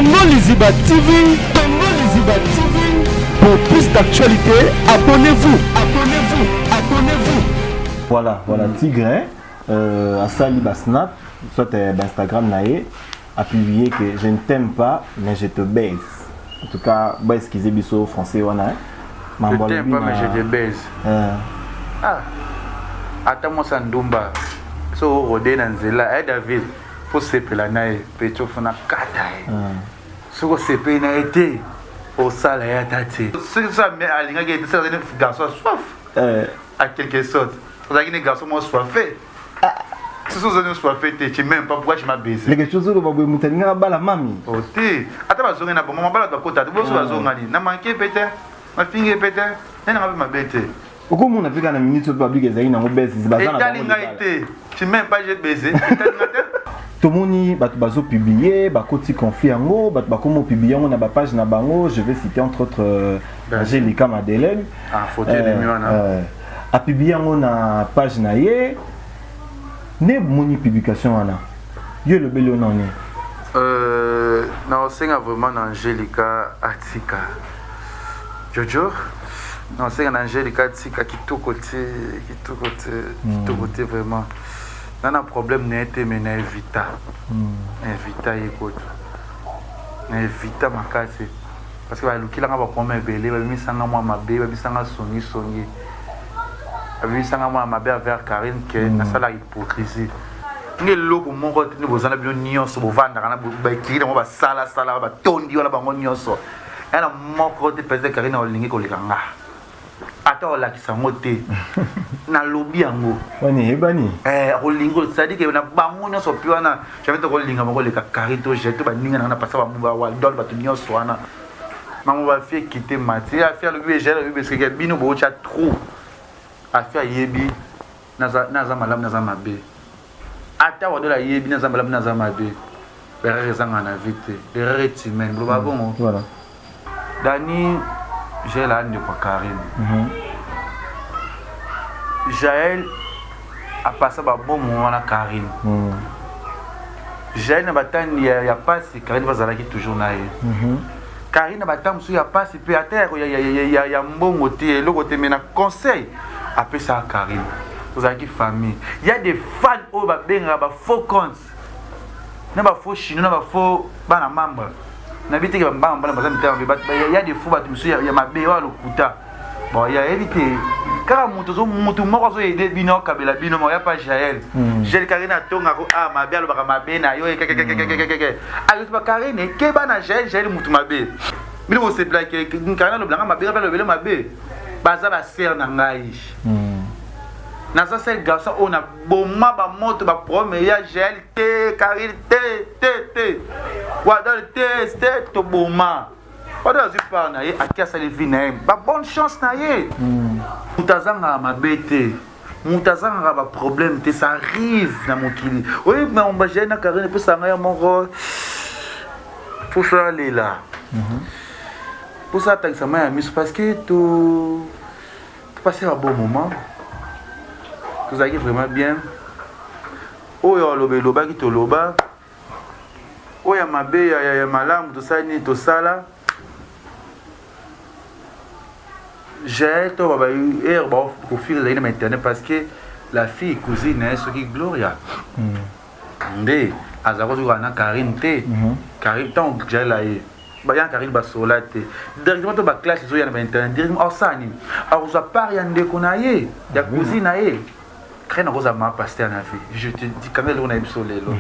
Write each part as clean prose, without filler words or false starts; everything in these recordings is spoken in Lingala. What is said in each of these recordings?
Congo Liziba TV, Congo Liziba TV. Pour plus d'actualité, abonnez-vous, abonnez-vous, abonnez-vous. Voilà, Tigre, à Sali Snap, soit Instagram naé, a publié que je ne t'aime pas, mais je te baise. En tout cas, excusez biso français wana. Je t'aime pas, mais je te baise. Attends-moi ça ndumba. So rodé dans zela, David, faut se pelanae, pecho fona kata. So se pena été au sale ya tati. Ce ça mais alinga qui était un garçon soif. À quelque sorte. Vous avez des garçons moi soifé. Si vous avez soifé, tu même pas pourquoi je m'a baisé. Les choses que vous m'entendez bala mami. Oh ti. Attends ma zonga na bon maman bala de côté. Vous sur la zonga ni. Na manqué peut-être. Ma finger peut-être. Na na ma bête. Pourquoi on a fait qu'à la minute sur le public et ça baisse c'est bazar na été. Tu même pas j'ai baisé. Tout le monde bazo publié, côté conflit en haut, comment publier on a ba page na bango, je vais citer entre autres Angélica Madeleine. Ah photo de miona. A publié on a page na ye. Ne moni publication ana. Yo le belo non ni. Non, c'est vraiment Angélica Atika. Jojo. Non, c'est Angélica Atika qui tout côté vraiment. Non, un problème n'est été mais n'invita. Invita écoute. N'invita ma casse. Parce que va luki la va prendre belé, va mi sanga moi ma bé, va mi sanga songi. Va mi sanga moi ma bé avec Karine qui na sala hypocrisie. Nge loko moko tini bozana bio nyonso bovanda kana ba kiri mo ba sala ba tondi wala bango nyonso. Ana moko te pese Karine olingi ko likanga. Ata ola kisango te. Na lobi yango. Wani hebani. Olingo c'est-à-dire que na bango nyonso piwana, j'avais to kolinga moko leka Karine to jeto ba ninga na passa ba muba wa dol ba to nyonso wana. Maman va faire quitter Mathieu, à faire le BG, parce que bino bo cha trop. À faire yebi naza malam naza mabe. Ata wa de la yebi naza malam naza mabe. Berere zanga na vite. Berere timen, blo ba bon. Voilà. Dani j'ai la de quoi Karine. Jaël a passé ba bon moment na Karine. Jaël na batani ya pas si Karine va zala qui toujours na ye. Karine batam sou ya pas si peut à terre ya mbongo te le côté mena conseil après ça Karine. Vous avez qui famille. Il y a des fans au ba benga ba faux compte. Na ba faux chino na ba faux bana membre. Na bité que ba mbana ba zamita il y a des faux ba tu ya mabe wa lokuta. Bon il y a évité car mutu moko zo aider bino kabela bino mo ya pas Jaël. Jaël Karine atonga ko mabe alo ba mabe na yo ke. Ayo ba Karine ke bana Jaël mutu mabe. Bino mo se plaque Karine lo blanga mabe ba lo bele mabe. Baza ba ser na ngai. Naza sel garçon on a bomba ba moto ba premier ya Jaël te Karine te. Wa dans te to bomba. Oda zipa na ye akia salivi na ye ba bonne chance na ye. Mutazanga mabete. Mutazanga ba problème te ça arrive na mokili. Oui mais on va gêner na Karine pour ça ngaya moko. Pour ça aller là. Pour ça tant que ça m'a mis parce que tu passer un bon moment. Vous avez vraiment bien. Oh yo loba ki to loba. Oh ya mabe ya malam to ça ni to sala. J'ai tout au fil de l'internet parce que la fille cousine est ce qui Gloria. Ndé azako zo na Karine te. Karine tant j'ai là ba ya Karine ba solate. Directement to ba classe zo ya na internet directement osani. Alors ça part ya ndeko na ye, ya cousine na ye. Karine ko za ma pasteur na vie. Je te dis quand elle on a ibsolelo.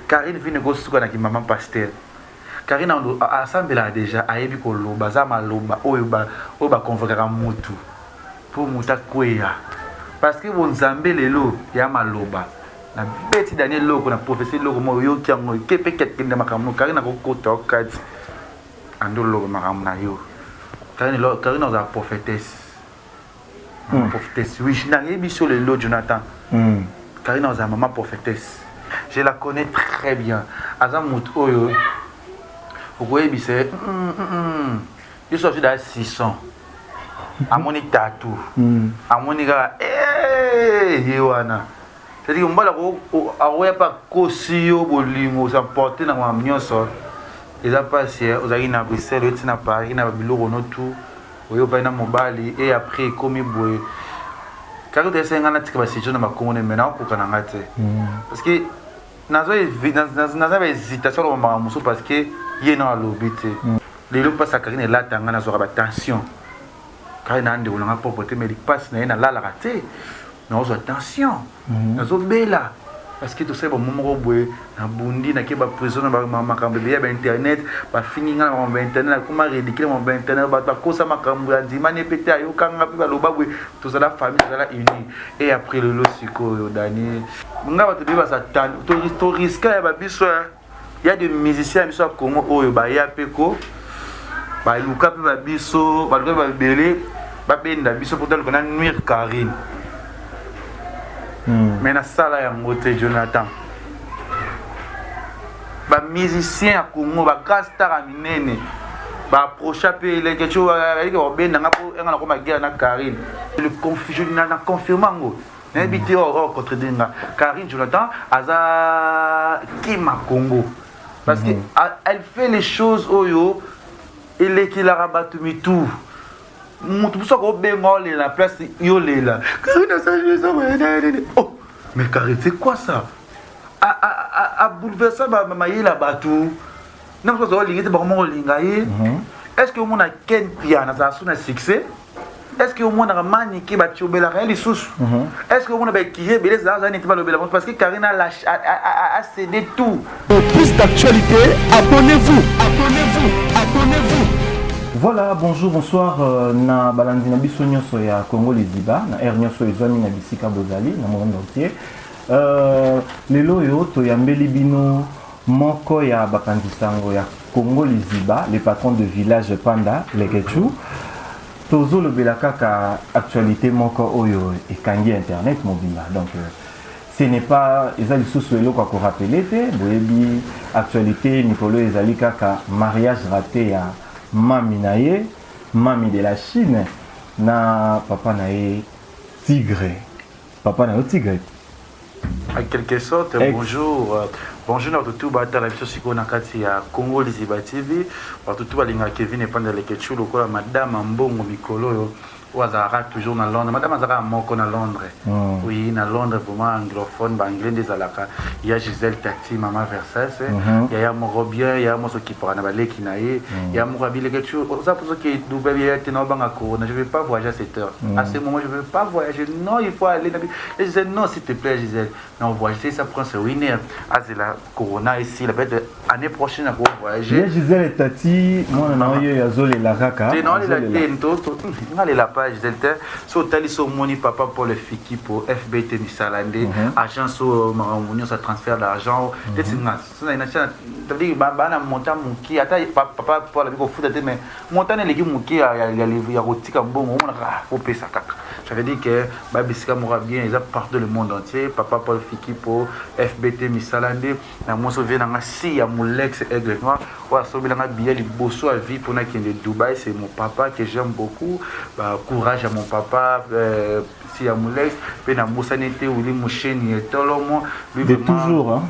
Karine vient go suka na ki maman pasteur. Karine a assemblé là déjà a yebi ko loba za maloba oyo ba convoquer mutu pour muta kweya parce que bon nzambe lelo ya maloba na beti Daniel loko na professeur loko mo yo kyango kepe ketinde makamno Karine ko kota okati ando loko makamno na yo Karine za prophétesse prophétesse oui na yebi sur le lot Jonathan Karine za maman prophétesse je la connais très bien azam mutu oyo. Pourquoi il c'est je suis sorti dans 600 à mon tatou à mon gars yewana c'est-à-dire on va la pas cosio bolingo ça porter dans ma nyonso ils ont passé aux aïe na Bruxelles ils na Paris na biloko no tout oyo ba na mobali et après comme boy quand tu es ngana tika ba séjour na makongo ne mena ko kana ngate parce que nazo hésitation au mamuso parce que yena lobité les lots passe à Karine là tanga nazo ba tension quand na ande on a propreté mais il passe na la raté nazo attention nazo bela parce que tout ça bon moment boy na bundi na ke ba prison ba makambo be ba internet ba fini nga ba internet comment ridiculer ba internet ba kosa makambo ya dimane pété ayo kanga ba loba boy tout ça la famille ça la unie et après le losiko dani nga ba te ba sa tan to risque ba biso il y a des musiciens biso Congo oyo ba ya peko ba luka pe ba biso ba luka ba belé ba benda biso pour dans qu'on nuire Karine. Mais na sala ya ngote Jonathan ba musicien ya Congo ba gastar aminene ba approcher pe les quelque chose avec obenda ngapo ngana ko magera na Karine le confusion na confirmant ngo na bité au contre dinga Karine Jonathan aza kima Congo parce que elle fait les choses oyo et qui la rabattu tout tout ça qu'on bémol la place yolela oh mais Karine c'est quoi ça a bouleversé ma yela batou non parce que l'ingé ba mo lingaye est-ce que on a ken piano ça son succès est-ce que on a maniqué ba tiobela réel sous est-ce que on a ba kié belé ça n'était pas le bela parce que Karine a cédé tout. Pour plus d'actualité, abonnez-vous. Voilà, bonjour, bonsoir. Na balandi na biso nyonso ya Congo Liziba, na air nyonso ezwami na bisika bozali na monde entier. Lelo yo to yambeli bino moko ya bakanzi sango ya Congo Liziba, les patrons de village Panda, les Ketchou. Tozo le belakaka actualité moko oyo et kangi internet mobile. Donc ce n'est pas ezali sous lelo kwa ko rappeler te, boyebi actualité Nicolo ezali kaka mariage raté ya Mami naye, Mami de la Chine, na papa naye Tigre. Papa naye Tigre. En quelque sorte, bonjour. Bonjour à tout le monde. Je suis à Congo Liziba TV. Tout le monde Kevin et Panda les Ketchou, Madame Mbongo Mikolo. Ouazara toujours dans Londres. Madame Azara Moko dans Londres. Oui, dans Londres, vraiment anglophone, anglais des Alaka. Il y a Gisèle Tati, Maman Versailles. Il y a mon Robien, il y a mon qui pour Anabale qui naïe. Il y a mon Rabi les Ketchou. Ça pour ceux qui est double, il y a Ténor Bangako. Je ne vais pas voyager à cette heure. À ce moment, je ne veux pas voyager. Non, il faut aller. Et je disais non, s'il te plaît, Gisèle. Non, voyager, ça prend ce winner. Ah, c'est la Corona ici. La bête année prochaine, à voyager. Il y a Gisèle Tati, moi, on a eu Azol et la Raka. Non, il a dit, la page so tali so moni papa pour le fiki pour FBT Misalande agence so mamunyo sa transfert d'argent tetinga ça ina cha tali bana monta muki ata papa pour la biko futa te mais monta ne leki muki ya rotika mbongo on a faut pesa kaka ça veut dire que babisika mora bien ils a partout le monde entier papa pour le fiki pour FBT Misalande na mo so vient na si ya Molex aigle noir wa so bilanga billet liboso à vie pour na qui de Dubaï c'est mon papa que j'aime beaucoup courage à mon papa si à Molex puis na Moussanité ou les moucheni et tolomo de toujours hein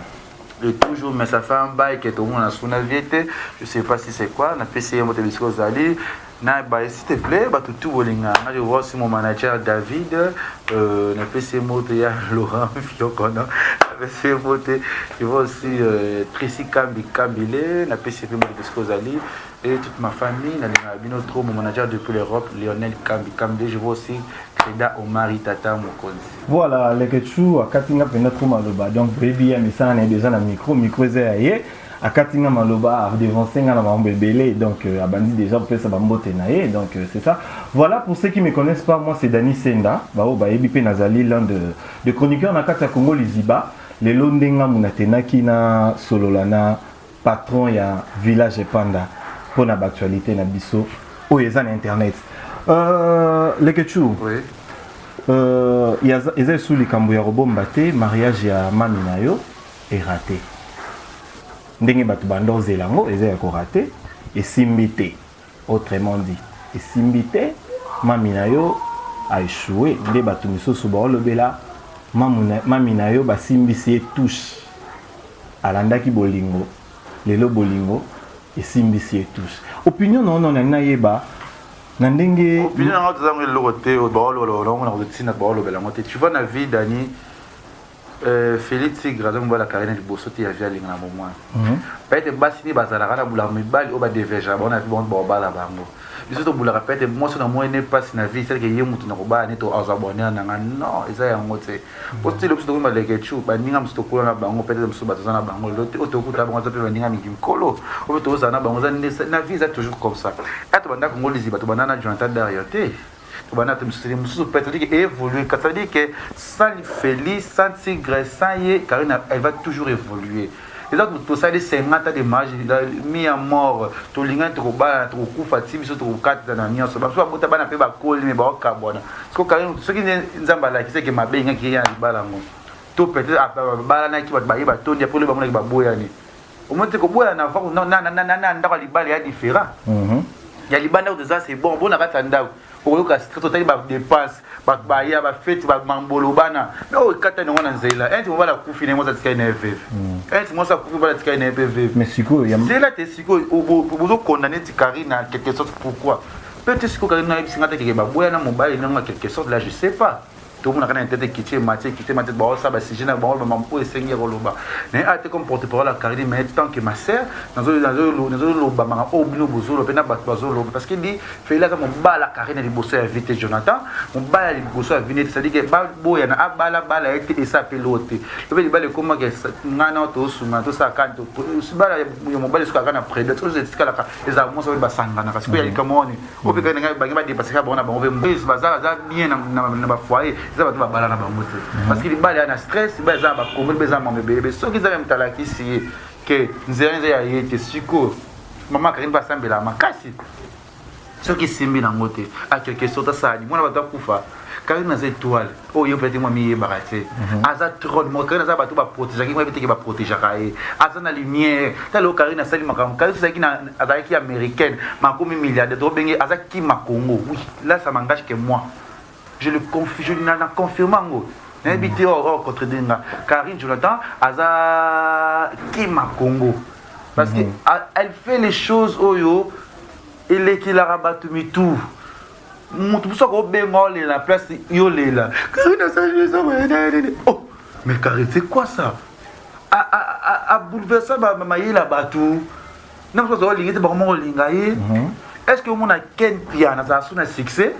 de toujours mais ça fait un bail que tout le monde a son aviété je sais pas si c'est quoi on a fait essayer mon téléviseur Zali na bah s'il te plaît bah tout volinga je vois aussi mon manager David na fait essayer monter ya Laurent Fiokona na fait essayer monter je vois aussi Tracy Kambile na fait essayer mon téléviseur Zali et toute ma famille na binotro mon manager depuis l'Europe Lionel Kambile je vois aussi Kreda Omari Tata Mokonzi. Voilà les Ketchou à Katinga penatro maloba donc baby mais ça on est déjà na micro zéaye à Katinga maloba devant 5 ans na mambo belé donc a bandi déjà peut ça bambote naé donc c'est ça. Voilà pour ceux qui me connaissent pas moi c'est Dani Senda bao ba yebi pe nazali l'un de chroniqueurs na kati ya Congo Liziba les londenga munatenaki na sololana patron ya village Panda pour na actualité na biso o yeza na internet les Ketchou oui ils ont sous les cambo ya robomba te mariage ya mami na yo est raté ndenge batu bando zelango ils ont raté et simbité autrement dit et simbité mami na yo a échoué nde batu misusu ba lobela mami na yo ba simbisi touche alandaki bolingo lelo bolingo et simbisi et touche opinion non non na yeba na ndenge opinion na ngata zango le côté au bolo on a dit na bolo bela ngote tu vois na vie Dani Félix Tigre donc voilà carrière de bosoté ya via linga na moment peut-être basini bazala kana bula mibali oba deveja on a vu bon bala bango biso to bula peut-être moi so na moi ne passe na vie c'est que yé mutu na ko ba ne to azabonner na non eza ya ngote poste le biso to ba leke chu ba ninga msto ko na bango peut-être msto baza na bango lote otokuta bango to pe ba ninga mikolo o to za na bango za na vie c'est toujours comme ça ato banda ko ngolizi bato banana Jonathan Darioté peut-être évoluer, c'est-à-dire que sans Félix, sans Tigre, sans Yé, Karine, elle va toujours évoluer. Les autres, tout ça, les 50 ans de magie, mis à mort, tout le monde, tout le coup, fatigué, tout le cas, dans la nuit, tout le monde, tout le monde, tout le monde, tout le monde, ce qui est en bas, c'est que ma belle qui est en bas, tout peut-être, à qui va bailler, tout le monde, tout le monde, au moins, tu peux aller en avant, il y a différent. Il y a les bandes de ça, c'est bon, bon, on a pas pour que c'est total ba dépense ba ya ba fête ba mambolo bana no kata no wana nzela enti mobala kufine moza tsika ina FF enti moza kufine tsika ina FF mais siko ya c'est là te siko bozo condamner Karina quelque sorte pourquoi peut-être siko Karina ibsinga te ke ba boya na mobile na quelque sorte là je sais pas tout le monde a une tête qui tient matière bah ça bah si je n'ai pas pour essayer roloba mais a été comme porte-parole la Karine mais tant que ma sœur dans le loba manga obino bozolo pena bazolo parce qu'il dit fait là mon bas la Karine di bosser invité Jonathan mon bas di bosser invité c'est à dire que ba boya na bala été et ça piloté le bel bal comment que ngana to suma to ça quand to bala mon bal est kana près de tout c'est kala les amours ça va sangana parce que il y a comment on peut gagner ba dépasser ça bon on va baza bien na foyer ça va tout balana bango parce que les balles na stress ba za ba kombe ba za mambe bébé so ki za même talaki si que nzela ya yete siko maman Karine ba sambela makasi so ki simbi na ngote a quelque chose ça dit moi ba kufa Karine na étoile oh yo peut-être moi mi barate aza trône moi Karine za ba tout ba protéger qui moi peut-être ba protéger kae aza na lumière talo Karine sali makam Karine c'est qui na aza qui américaine makomi milliardaire to bengi aza qui makongo oui là ça m'engage que moi je le confie, je l'ai confirmé. N'habitez pas contre Denga. Karine Jonathan, Aza Kima Congo. Parce qu'elle fait les choses, Oyo, et les qui la rabattu tout. Tout ça qu'on bémol la place, yo là. Karine, oh, mais Karine, c'est quoi ça? A bouleversé ma la batou. Non, je pense que c'est est-ce que mon a Ken Piana, ça a son succès?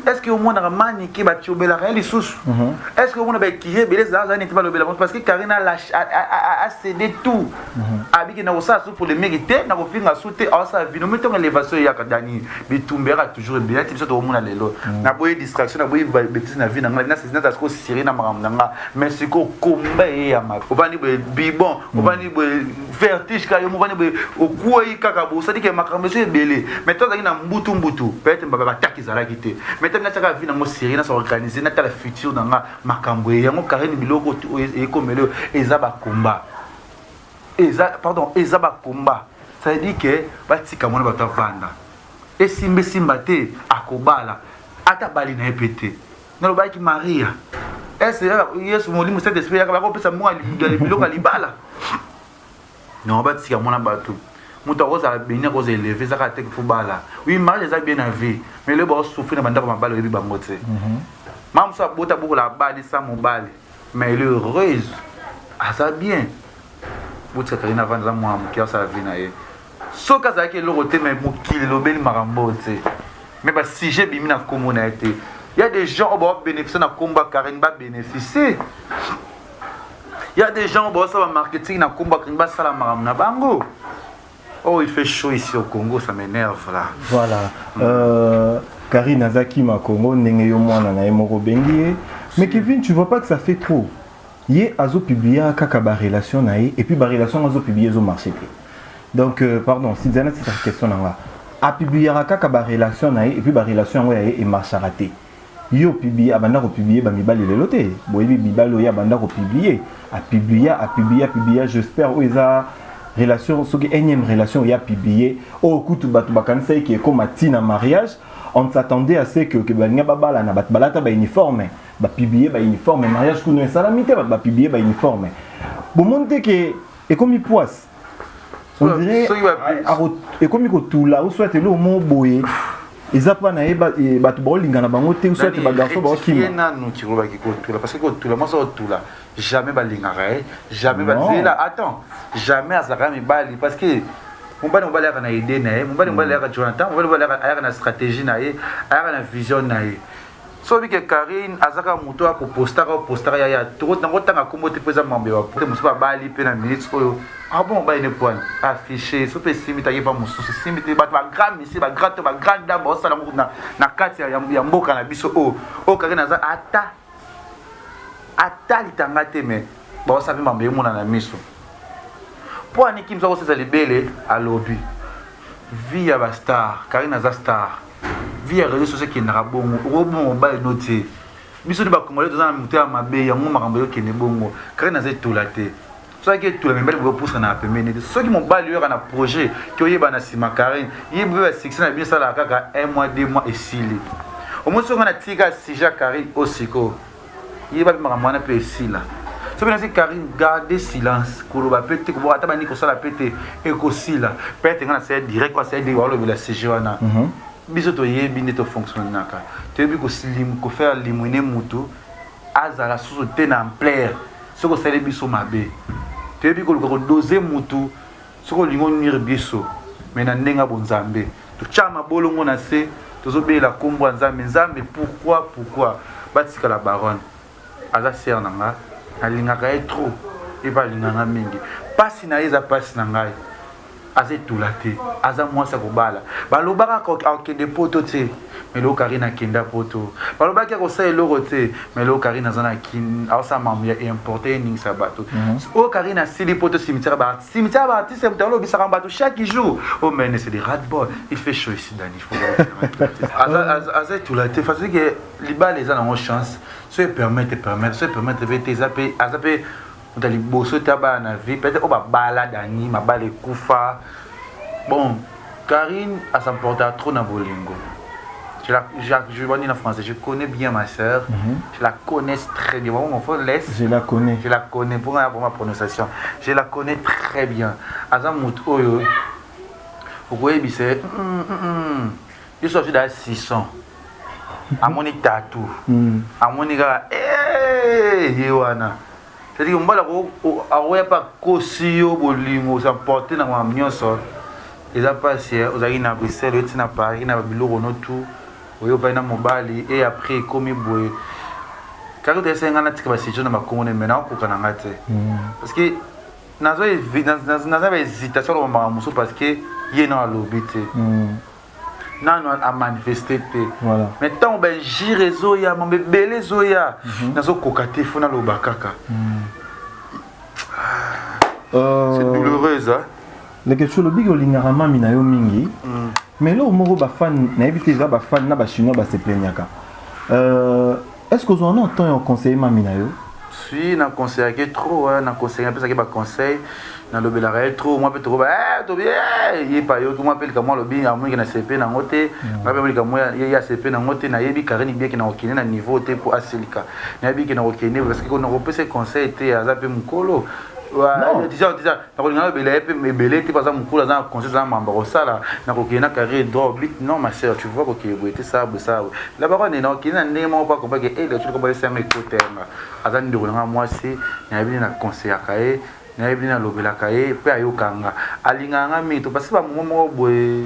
Est-ce que au moins on mani qui va tuer la réelle sous est-ce que on a qui est belé ça n'était pas le bel parce que Karine a cédé tout avec na ça pour le mériter na finga sauter à ça vie nous mettons l'élévation ya kadani bitumbera toujours bien type ça au monde lelo na boye distraction na boye bêtise na vie na c'est na ça ko siri na maramnanga mais c'est ko combat ya ma on va ni bibon on va ni vertige ka yo on va ni au quoi kaka bo ça dit que makambo c'est belé mais toi na mbutu peut-être mbaba attaque za la quitter na taka vie na mo série na s'organiser na la future na makambo yango Karine biloko e komelo eza ba combat eza ba combat ça veut dire que batika mona bato vanda et simba te akobala ata bali na epete na loba ki Maria est-ce yesu molimo cet esprit yakaba ko pesa mo biloko libala non batika mona bato muta roza la bénir roza élevé ça ka te fubala oui Marie les a bien en vie mais le boss souffrir na banda ko mabalo yebi bango te mam so bota beaucoup la bali sa mobile mais elle est heureuse ça bien bota Karine avant za moi qui a sa vie na ye so ka za ke lo roté mais mokili lo beli marambo te mais ba si j'ai bimi na komo na été il y a des gens qui bénéficier na combat Karine ba bénéficier il y a des gens qui ont marketing na combat Karine ba sala maram na bango. Oh, il fait chaud ici au Congo, ça m'énerve là. Voilà. Karine Azaki ma Congo, Nengeyo Mwana na Emoro Bengie. Mais Kevin, tu vois pas que ça fait trop. Yé azo publié kaka ba relation nae et puis ba relation azo publié zo marché. Donc pardon, si Zana c'est ta question là. A publié kaka ba relation nae et puis ba relation nae et marche raté. Yo publié abanda ko publié ba mibali leloté. Boyebi bibalo ya banda ko publié. A publié, j'espère où eza relation, ce qui est énième relation, il y a publié au coup de Batubakanse qui est comme un mariage. On s'attendait à ce que Banya Babala na Batbalata ba uniforme, ba publier ba uniforme, mariage qu'on est salamité, ba publier ba uniforme. Bon monte que et comme il poisse. on dirait et comme que tout là ou soit le mot boye ils apprennent à battre bolinga na bango te ou soit ba garçon ba film na nous qui roba qui kotula parce que kotula moi ça kotula jamais balinga jamais bazela attends jamais azaka mi bali parce que mon bali on na idée na mon bali on Jonathan on bali na stratégie na na vision na so bi que Karine azaka moto ko postara ya to na ngotanga kombo te pesa mambe wa te musuba bali pe na minutes ko ah bon ba ine point affiché so pe simita ye ba mususu simita ba grand monsieur ba grand dame ba sala na kati ya mboka na biso o Karine aza ata litanga te me ba sabi mambe mona na miso po ani kimza ko seza libele a lobby via ba star Karine aza star via réseaux sociaux qui n'a bongo robon ba noté biso de ba congolais dans muté mabe ya mo makambo yo kene bongo Karine aza tolaté so que tout le même ba pousse na pemene so qui mon ba lui na projet qui oyeba na sima Karine yebe ba section na bien ça la kaka 1 mois 2 mois et sili au moins so na tika sija Karine osiko yeba bi makambo na pe sila so bien c'est Karine garder silence koloba pete ko ata bani ko sala pete e ko sila pete ngana c'est direct quoi c'est dire walo la CG wana biso to yebi ne to fonctionner naka to yebi ko slim ko faire liminer mutu azala sous te na ampleur soko sele biso mabe to yebi ko doser mutu soko lingo nir biso mais na ndenga bonzambe to chama bolongo na se to zo bela kombo nzambe pourquoi batika la baronne aza ser nanga alingaka e trop e ba linganga mingi pasi na eza pasi na ngai aze tulate aza mwasa kobala balobaka ko akende poto te melo Karine akenda poto balobaka ko sa eloko te melo Karine azana kin awsa mamu ya importer ning sabato o Karine asili poto cimetière ba artiste mtalo bisaka bato chaque jour oh mais c'est des rat ball il fait chaud ici Dani faut aze tulate parce que libale eza na chance so permettre vete zape azape dans bosso taba na vie peut-être on va bala Dani ma bale kufa bon Karine a s'emporté trop na bolingo je vois en français je connais bien ma sœur je la connais très bien mon frère laisse je la connais pour ma prononciation je la connais très bien azamut oyo okoye bise je suis dans 600 amoni tatou amoni ga yewana c'est-à-dire que mbala ko aroya pa kosio bolingo s'emporter na nyonso eza passé ozaki na Bruxelles oti na Paris na biloko no tout oyo pa na mobali et après comme boye quand tu es ngana tika ba situation na makongo ne mena ko kana ngate parce que nazo hésitation au mamuso parce que yena lobité nano a manifesté voilà mais tant ben jire zoya mambe belé zoya nazo kokate fona lobakaka c'est douloureuse hein les questions le big olingara mami na yo mingi mais là moko ba fan na éviter ba fan na ba chinois ba se plaignaka est-ce que vous en entend un conseiller mami na yo si na conseiller que trop hein na conseiller parce que ba conseil na lobela réel trop moi peut trop to bien y pa yo moi appelle comme moi lobi a moi qui na CP na ngote ba ba comme moi y a CP na ngote na yebi Karine bien qui na okine na niveau te pour asilika na yebi qui na okine parce que on a repensé conseil te azape mukolo déjà na kolinga bela pe mebele te par exemple mukolo za conseil za mamba osala na kokina Karine droit but non ma sœur tu vois que boité ça la baronne na okine na ndemo pas ko ba que le tu ko ba ça me côté aza ndiro na moi c'est na yebi na conseil akaye na yebi na lobelaka ye pe ayokanga alinganga mito parce que ba momo boye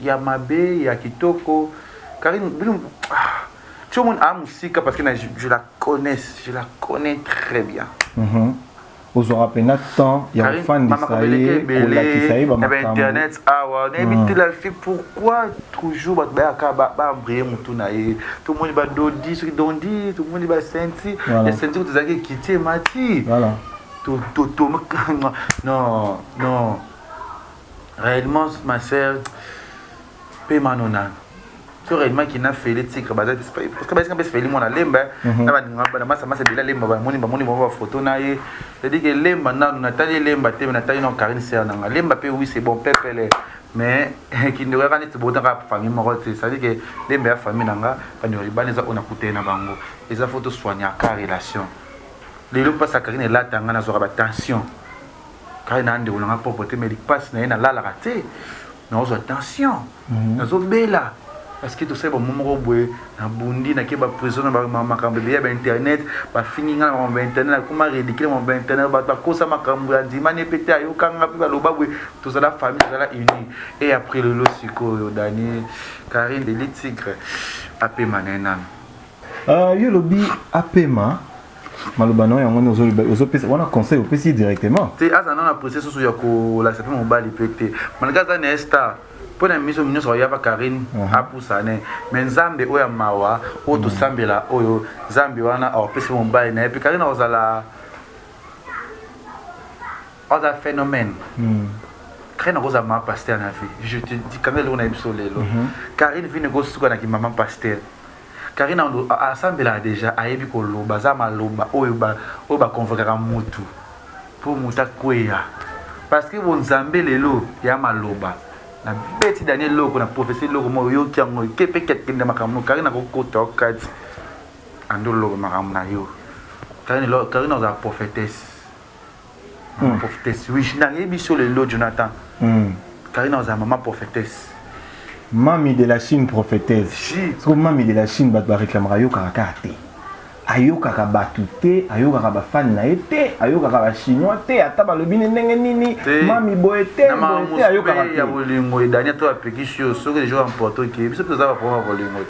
ya mabe ya kitoko Karine bilum tout le monde a musique parce que je la connais très bien aux européens temps il y a un fan de ça et internet awa n'habite la fille pourquoi toujours ba briller mutu na ye tout le monde ba dodi tout le monde ba senti les senti que tu as quitté mati voilà non réellement ma sœur Pemanona so réellement qui n'a fait les tigres parce que parce que fait limona lemba na massa bila lemba ba moni ba photo na ye c'est-à-dire que lemba na Nathalie lemba te Nathalie non Karine sœur na lemba pe oui c'est bon pepele mais qui ne regarde pas bon dans la famille morote c'est-à-dire que lemba famille nanga panori baneza on a coûté na bango et ça photo soigner car relation les lots pas Karine là tanga na zora tension Quand on a un pauvreté, mais il passe, il y a la raté. Mais on a attention. On a bella. Parce que tout ça, bon, moment où on a bondi, on a une prison, on a internet, on a fini on a internet, comment rédiquer on a internet, on a cause ma cambo, on a dit mané pété, on a tout ça la famille, tout ça la unie. Et après le lot, Dani, Karine de l'Itigre, après Manena. Yo lobby apema malobano yango on a conseil au PC directement. Tu as un procès sur yako la septembre mobile pété. Malgré ça star pour la mission minus ya ba Karine apusane. Mais Nzambe oya mawa o to sambela oyo Nzambe wana au PC mobile na et puis Karine ozala oza phénomène. Karine oza ma pasteur na vie. Je te dis quand elle on a ibsolelo. Karine vient négocier avec maman pasteur. Karina asambela déjà ayebi ko loba za maloba oyo ba convoquer mutu pour muta kweya parce que bon Nzambe lelo ya maloba na beti Daniel loko na prophétie loko mo yo kyango kepe ketende makamu Karina ko kota okati ando loko makamu na yo Karina za prophétesse prophétesse oui na yebi sur le lot Jonathan Karina za maman prophétesse. Mami de la Chine prophétesse. Parce que Mami de la Chine va réclamer Ayoka Kate. Ayoka Batute, Ayoka Bafan Naete, Ayoka Chinois, Ataba le Bine Nini, Mami Boete, Ayoka Kate. Bolingo et Daniel toi péquicio, ce que les gens emportent qui est ce que ça va prendre Bolingo.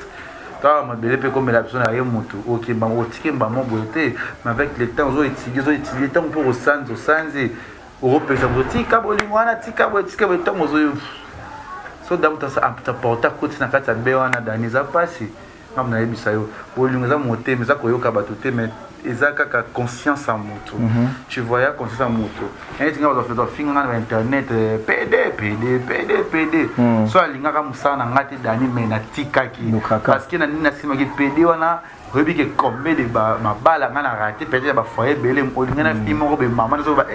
Toi, ma belle comme la personne a rien moto. Ok, ma otike ma mon boete, mais avec le temps, ils utilisent le temps pour au sans Europe, ça vous tika Bolingo, tika boetika le temps aux so damu ta porta kuti na kati ya bewana daniza pasi ngamna yebisa yo bolunga moté mais za koyoka batute mais ezaka ka conscience en moto tu vois ya conscience en moto et tinga ba fait finga na internet PD so alinga ka musana ngati dani mais na tikaki parce que na nina sima ki PD wana rebi ke combien de mabala ngana raté peut-être ba foyer belé olinga na fimo ko be maman so ba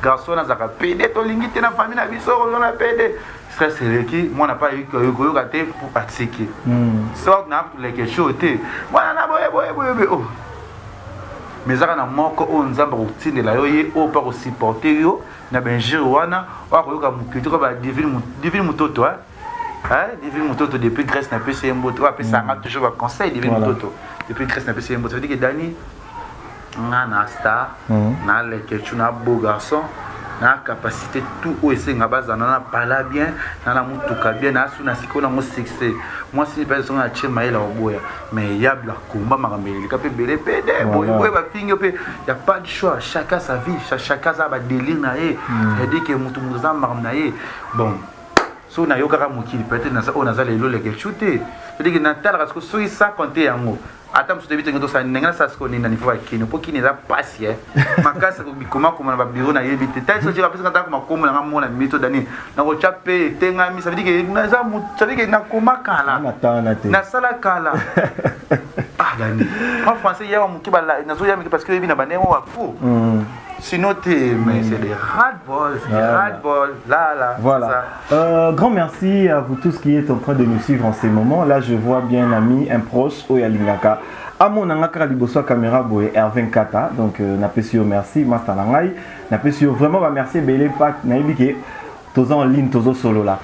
garçon na zaka PD to lingi te na famille na biso on a PD c'est qui moi n'a pas eu que raté pour pratiquer soit n'a les quelque chose moi na boye oh mais ça na moko on nzamba routine la yo ye o pas supporter yo na benjir wana wa ko yoka mukiti ko ba divine mutoto divine mutoto depuis Grèce na PC mboto wa pesa nga toujours ba conseil divine mutoto depuis Grèce na PC mboto ça veut dire que Dani na star na les quelque chose na beau garçon na capacité tout ou essayer ngabaza na parler bien na mutuka bien na suna siko na mo succès moi si personne a chema ila oboya mais il y a la combat makameli ka pe belé PD boy ba fingo pe y a pas de choix chacun sa vie chacun sa ba délire na ye et dit que mutu muza makamna ye bon so na yoka ka mukili peut-être na ça on a za lelo le quelque chose te dit que na tala parce que so ça compter yango atam so debite ngendo sa nenga sa sko ni na nifa kini po kini za pasi makasa ko bikoma ko na ba bureau na yebite tel so jira pesa kanta ko makomo na mona mito dani na ko chape tenga mi ça veut dire que na za mu ça veut dire que na koma kala na sala kala dani en français ya mu ki ba na zo ya mi parce que yebi na ba nemo wa fou sinon mais c'est des ras-de-bol là voilà grand merci à vous tous qui êtes en train de nous suivre en ces moments là je vois bien un ami un proche Oyalingaka à mon angaka liboso caméra boy R24 donc na pesio merci master nangai na pesio vraiment ba merci belé pak na ibike toza en ligne tozo solo là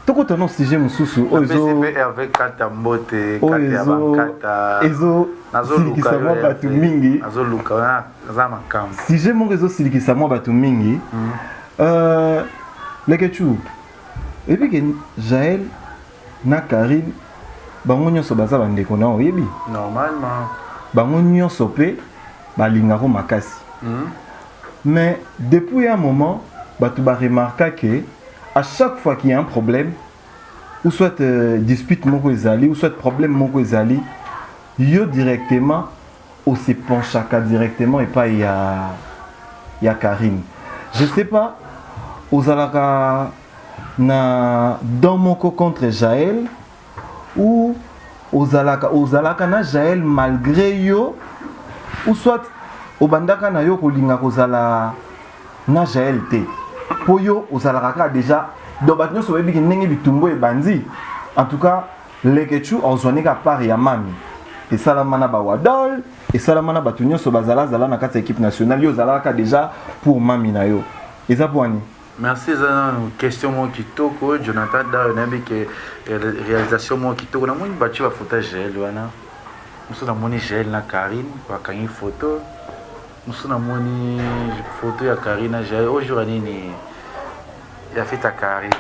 toko tono sujet mususu ozo R24 mbote kata bankata ezo silikisa mwa batu mingi azoluka za makam sujet mon réseau silikisa mwa batu mingi lekechu et puis que Jaël na Karine bango nyonso baza bandeko na oyebi normalement bango nyonso pe balingako makasi mais depuis un moment batu ba remarquer que à chaque fois qu'il y a un problème ou soit dispute moko ezali ou soit problème moko ezali yo directement on se penche directement et pas il y a Karine je sais pas ozalaka na dans moko contre Jaël ou ozalaka na Jaël malgré yo ou soit obandaka na yo kolinga kozala na Jaël te po yo ozalaka déjà donc batno so bebi ndenge bitumbo e bandi en tout cas lekechu ozoneka par ya mami et salamana ba wadol et salamana ba tunyo so bazala zala na kati équipe nationale yo zala ka déjà pour mamina yo eza poani. Merci za question mo kitoko Jonathan da nabi que réalisation mo kitoko na moni batu ba photo gel wana muso na moni gel na Karine ba kangi photo muso na moni photo ya Karine na gel aujourd'hui ni ya fait ta Karine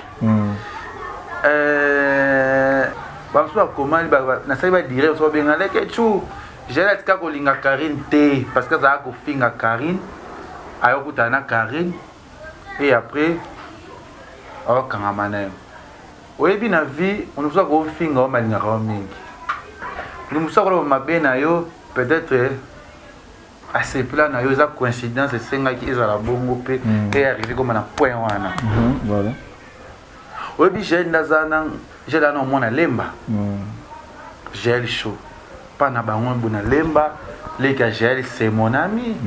bamso comment na sai ba dire so benga leke chu gel atika ko linga Karine te parce que za ko finga Karine ayo kutana Karine. Et après, on a mané. Oui, bien la vie, on nous a fait un homme à l'Iran. Nous nous sommes peut-être assez plein na yoza coïncidence et senga qui est à la bongo et arrivé comme un point wana. Voilà. Oui, bien j'ai dans mon lemba. J'ai le chaud. Pas na bango bona lemba, les gars j'ai c'est mon ami.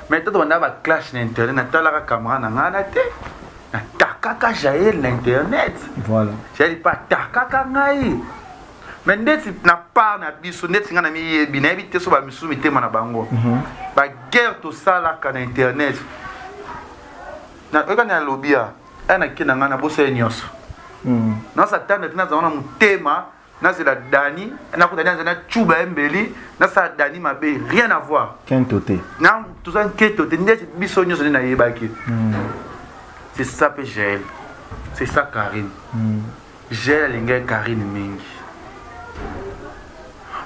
Maintenant, on a un clash sur Internet, on a la caméra, on a la tête. On a un jail sur Internet. Voilà. Je ne dis pas takaka ngai. Mais net na pas na biso net ngana mi bina bité so ba misu mité mana bango. Ba guerre to sala ka na Internet. Na oka na lobia, ana kina ngana boso enyoso. Na satana tina zaona mutema. Na c'est la Dani, na ko Dani na chuba embeli, na sa Dani mabe rien à voir. Kentoté. Na tout ça kentoté, ndé bisonyo zone na yebaki. C'est ça pe gel. C'est ça Karine. Gel linga Karine mingi.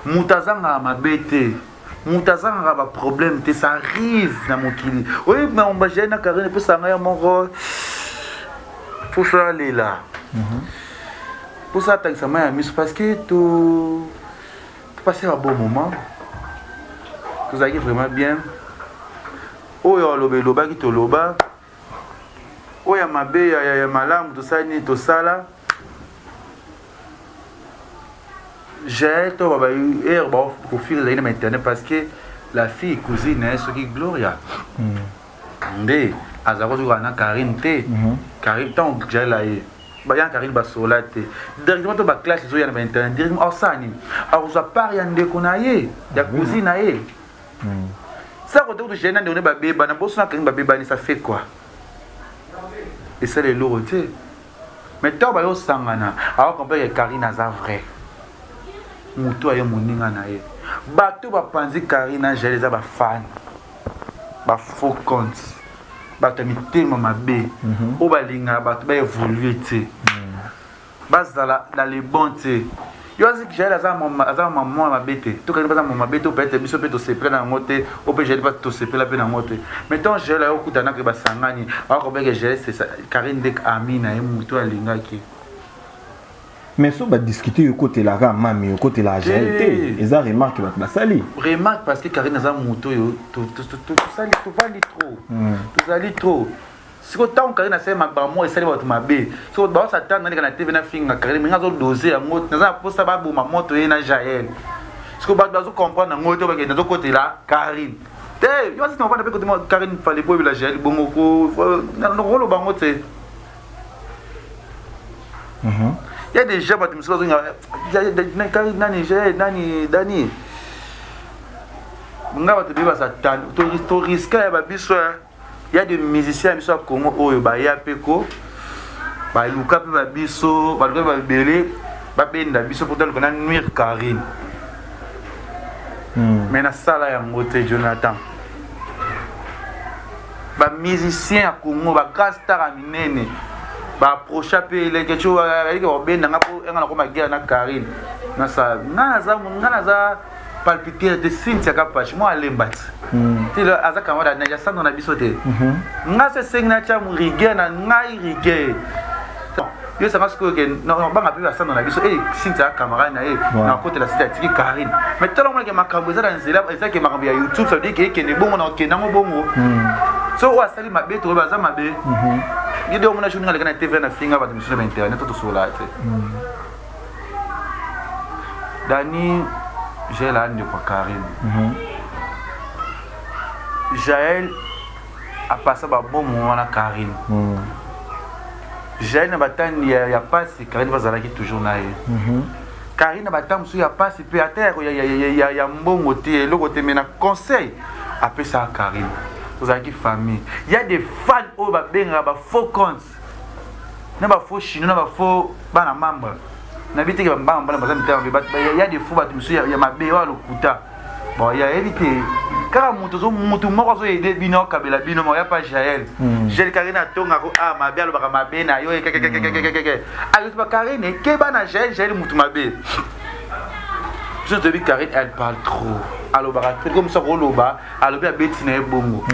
Mutazanga mabete. Mutazanga ba problème te ça arrive na mokili. Oui, mais on va gel na Karine pe ça ngaya moko. Faut ça aller là. Pour ça, ça m'a mis parce que tu passes un bon moment. Vous avez vraiment bien. Oh, il y a le loba qui te loba. Oh, il y a ma bé, il y a ma lame, tout ça, ni tout ça là. J'ai tout au fil de l'internet parce que la fille cousine est ce qui Gloria. Ndé, Azaro Zouana Karine T. Karine, tant que j'ai là. Bayan Karine Basolate. Directement to ba classe zo yana internet directement osani. Alors ça part yande konaye, ya cousine aye. Ça quand tu gênes de ba beba na bosso na Karine ba beba ni ça fait quoi? Et c'est les lourds, mais toi ba yo sangana, alors qu'on peut Karine aza vrai. Muto ayo moninga na ye. Ba to ba panzi Karine na jeleza ba fan. Ba faux compte. Bato mitema mabe o balinga bato ba évoluer te bazala dans les bons te yo azi que j'ai za maman mabete to ka ba maman mabete o peut-être biso peut to se prendre en moté o peut j'ai pas to se prendre en moté maintenant j'ai là okutana ke basangani ba ko be que j'ai c'est Karine Dek Amina et muto alinga ki. Mais si on va discuter du côté la rame, mais au côté la GLT, ils ont remarqué que sali. Remarque parce que Karine a un moto, tout sali, tout va trop. Tout sali trop. Si vous avez Karine a fait ma barre, et sali votre mabé. Si vous avez s'attendre dans la TV, na film Karine, mais vous avez dosé à moto, vous avez posé ça pour ma moto et na Jaël. Si vous avez comprendre dans moto, parce que dans côté là, Karine. Eh, yo si on va pas côté Karine fallait pas la Jaël, bon moko, dans le rôle au bango c'est. Il y a des gens qui me disent Dani. Il y a des musiciens qui sont comme Oyo Peko, Luka Biso, Belé, Biso pour donner nuire Karine. Mais na sala ya ngote Jonathan. Ba musicien à Congo, ba gastar à minene. Ba approcher pe les quelque chose avec ben nga po nga ko ma guerre na Karine na sa nga za palpiter de Cynthia Kapachi moi alembati ti le azaka wada na ya sando na bisote nga se sengna cha mu rigueur na ngai rigueur yo ça parce que non ba ngapi ba sando na biso Cynthia camarade na na côté la cité tiki Karine mais tellement moi que makambo za nzela ça que makambo ya YouTube ça veut dire que ne bongo na kena ngo bongo so wa sali mabe to ba za mabe. Il y a des gens qui ont TV na finga ba sur internet tout sur là. Dani j'ai là de quoi Karine. Jaël a passé ba bon moment na Karine. Jaël na batani ya pas si Karine va zala qui toujours na ye. Karine batam sou ya passe pe à terre ya mbongo te le côté mena conseil après ça Karine vous avez qui famille il y a des fans au ba benga ba faux compte na ba faux chino na ba faux bana membre na biti ke ba mbala ba mita ba il y a des faux ba tumsu ya mabe wa lokuta bon il y a évité car mutu moko zo aider bino kabela bino mo ya pas Jaël Jaël Karine atonga ko ah mabe alo ba mabe na yo ke ayo ba Karine ke bana Jaël mutu mabe je te dis Karine elle parle trop alo ba comme ça ko loba alo ba betina e bongo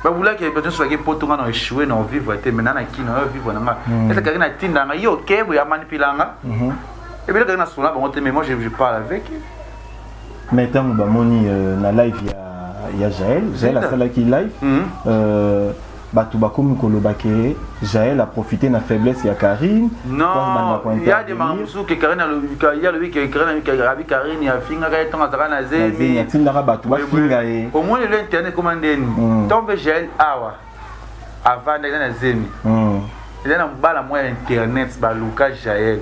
ba vula ke peut-être soit que potonga na échouer na vivre te maintenant na qui na vivre na est-ce Karine atinda nga yo ke bo ya manipulanga et bien Karine sona ba mais moi je parle avec mais tant que moni na live il y a Jaël a sala qui live batu bakomi kolobake Jaël a profité na faiblesse ya Karine non il y a des mamsou que Karine il y a le week Karine ya finga ka tonga zaka na zemi ya tindaka batu ba finga e au moins l'internet commandeni tombe Jaël awa avant na zemi il y a un bala moi internet ba luka Jaël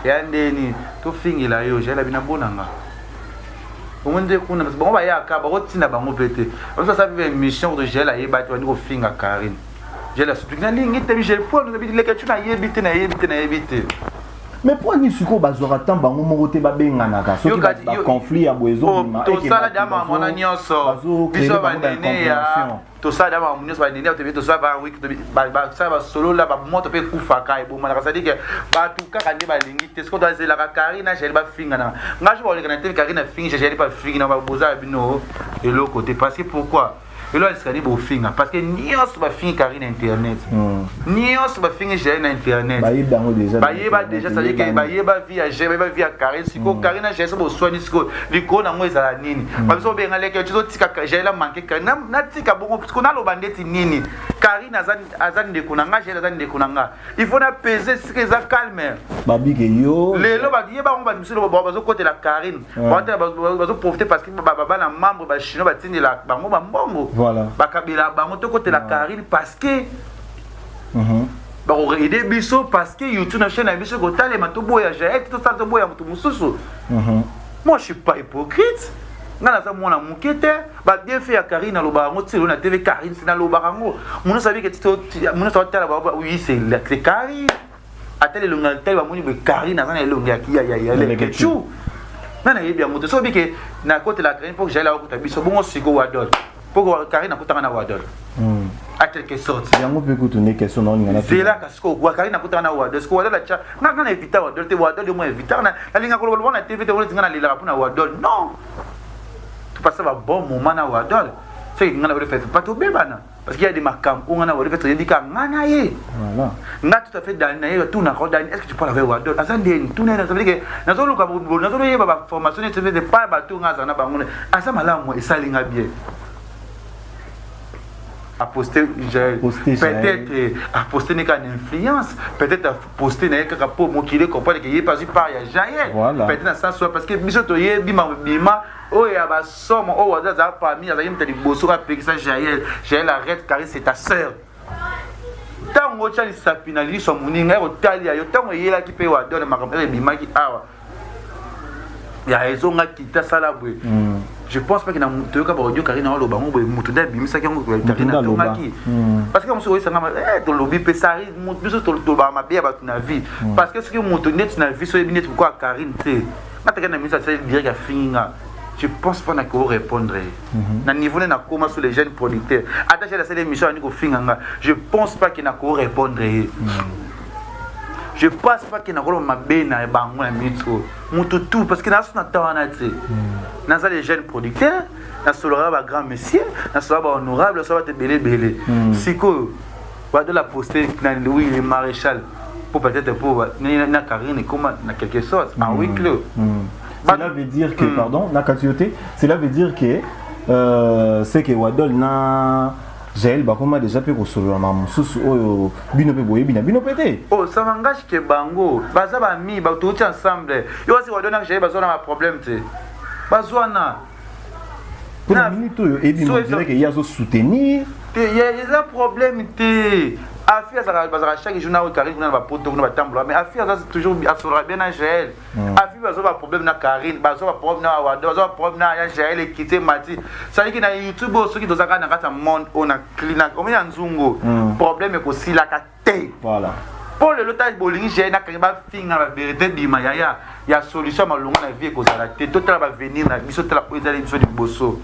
ya ndeni to fingi la yo Jaël abina bonanga omonde kuna parce que bon ba ya ka ba rotina bango pété on ça fait mission de Jaël a yeba to ndiko finga Karine Jaël a surtout na lingi te Jaël pour nous habiter les questions na yebite na yebite mais pour ni suko bazora tant bango moko te ba bengana ka so ba conflit ya boezo ma to sala dama mona nyonso biso ba nene ya to sala dama mona nyonso ba nene to to sala ba week to ba ça ba solo la ba moto pe kufa ka e bo mala ça dit que ba tout ka kande ba lingi te sko to zela ka Karine Jaël ba finga na ngaji ba le kana te Karine finga Jaël pas finga na ba boza bino et l'autre côté parce que pourquoi et là, il faut finir parce que nios va finir Karine internet. Nios va finir Jaël internet. Bah déjà ça dit que bah via Jaël bah via Karine si ko Karine Jaël so soigner si ko liko na ngo ezala nini. Parce que benga leke tu tika Jaël a manqué Karine na tika bongo parce qu'on a lo bandeti nini. Karine azan de kunanga Jaël azan de kunanga. Il faut na peser ce que ça calme. Babi ke yo. Lelo ba yeba on ba misilo ba zo côté la Karine. Ba zo profiter parce que ba na membre ba chino ba tindi la bango ba mbongo. Voilà. Bakabila bango to côté la Karine parce que ba ko aider biso parce que YouTube na chaîne biso ko tale ma to boya Jaël to ça to boya mutu mususu. Moi je suis pas hypocrite. Ngana za mona mukete ba bien fait ya Karine lo ba ngo tselo na TV Karine sina lo ba ngo. Muno sabi que to muno sa tala ba oui c'est Karine. Atele lo ngal tele ba moni be Karine na lo ngia ki ya le kechu. Nana yebia mutu so bi que na côté la Karine pour Jaël ko ta biso bongo siko wadol. Pour Karine akutana na wadol à quelque sorte yango pe kutune question non ngana c'est là parce que Karine akutana na wadol parce que wadol acha ngana éviter wadol te wadol mo éviter na linga ko lo na TV te wona ngana lila pour na wadol non tu passes un bon moment na wadol c'est ngana le fait pas tout bebana parce qu'il y a des makam où ngana le fait yebika ngana ye voilà nga tout à fait dans na tout na rodani est-ce que tu parles avec wadol azandeni tout na ça veut dire que nazolo ka nazolo yeba ba formation te fait pas ba tout ngaza na bango asa malamu esalinga bien à poster peut-être à poster n'est qu'une influence peut-être à poster n'est qu'un pour montrer comprendre qu'il y a pas eu par Jaël peut-être ça soit parce que biso ye bima oh ya ba somme oh wa za parmi ya yimta di boso ka pekisa Jaël arrête car c'est ta sœur tango chali sapinali so muninga ko tali yo tango yela ki pe wa donne makambe bima ki awa ya ezonga kita sala bwe je pense pas que na to ka ba audio Karine na lo bango bwe mutu da bimisa ki ngo Karine na tonga ki parce que monsieur oyisa ngama to lobi pe sari mutu biso to ba mabia ba na vie parce que ce que mutu net na vie so ebinet ko Karine te ngata kana misa c'est direct à finga je pense pas na ko répondre na niveau na comment sur les jeunes producteurs attaché à cette émission ni ko finga je pense pas que na ko répondre je pense pas que na ko mabena e bango na mitso mutu tout parce que na sona tawana te na ça les jeunes producteurs na solora ba grand monsieur na solora ba honorable solora te belé siko va de la poster na Louis le maréchal pour peut-être pour na Karine comme na quelque sorte en huis clos. Cela veut dire que pardon na quantité cela veut dire que c'est que wadol na Jaël bakoma déjà pe ko solo na mususu oyo bino pe boye bino pété oh ça m'engage que bango baza ba mi ba tout ensemble yo si wadona Jaël bazo na problème te bazwana pour la minute oyo et bino dirait que ya zo soutenir il y a un problème te Afia ça chaque jour na Karine na ba poto na ba tambula mais Afia ça toujours asura bien na Jaël. Afia bazo ba problème na Karine, bazo ba problème na Wado, bazo ba problème na Jaël et quitter Mati. Ça dit que na YouTube ceux qui dozaka na kata monde on a clinique, on a nzungo. Problème ko si la kate. Voilà. Pour le lotage bolingi Jaël na kaba finga la vérité bima ya solution malonga na vie ko zala te total va venir na biso tala ko ezali biso di bosso.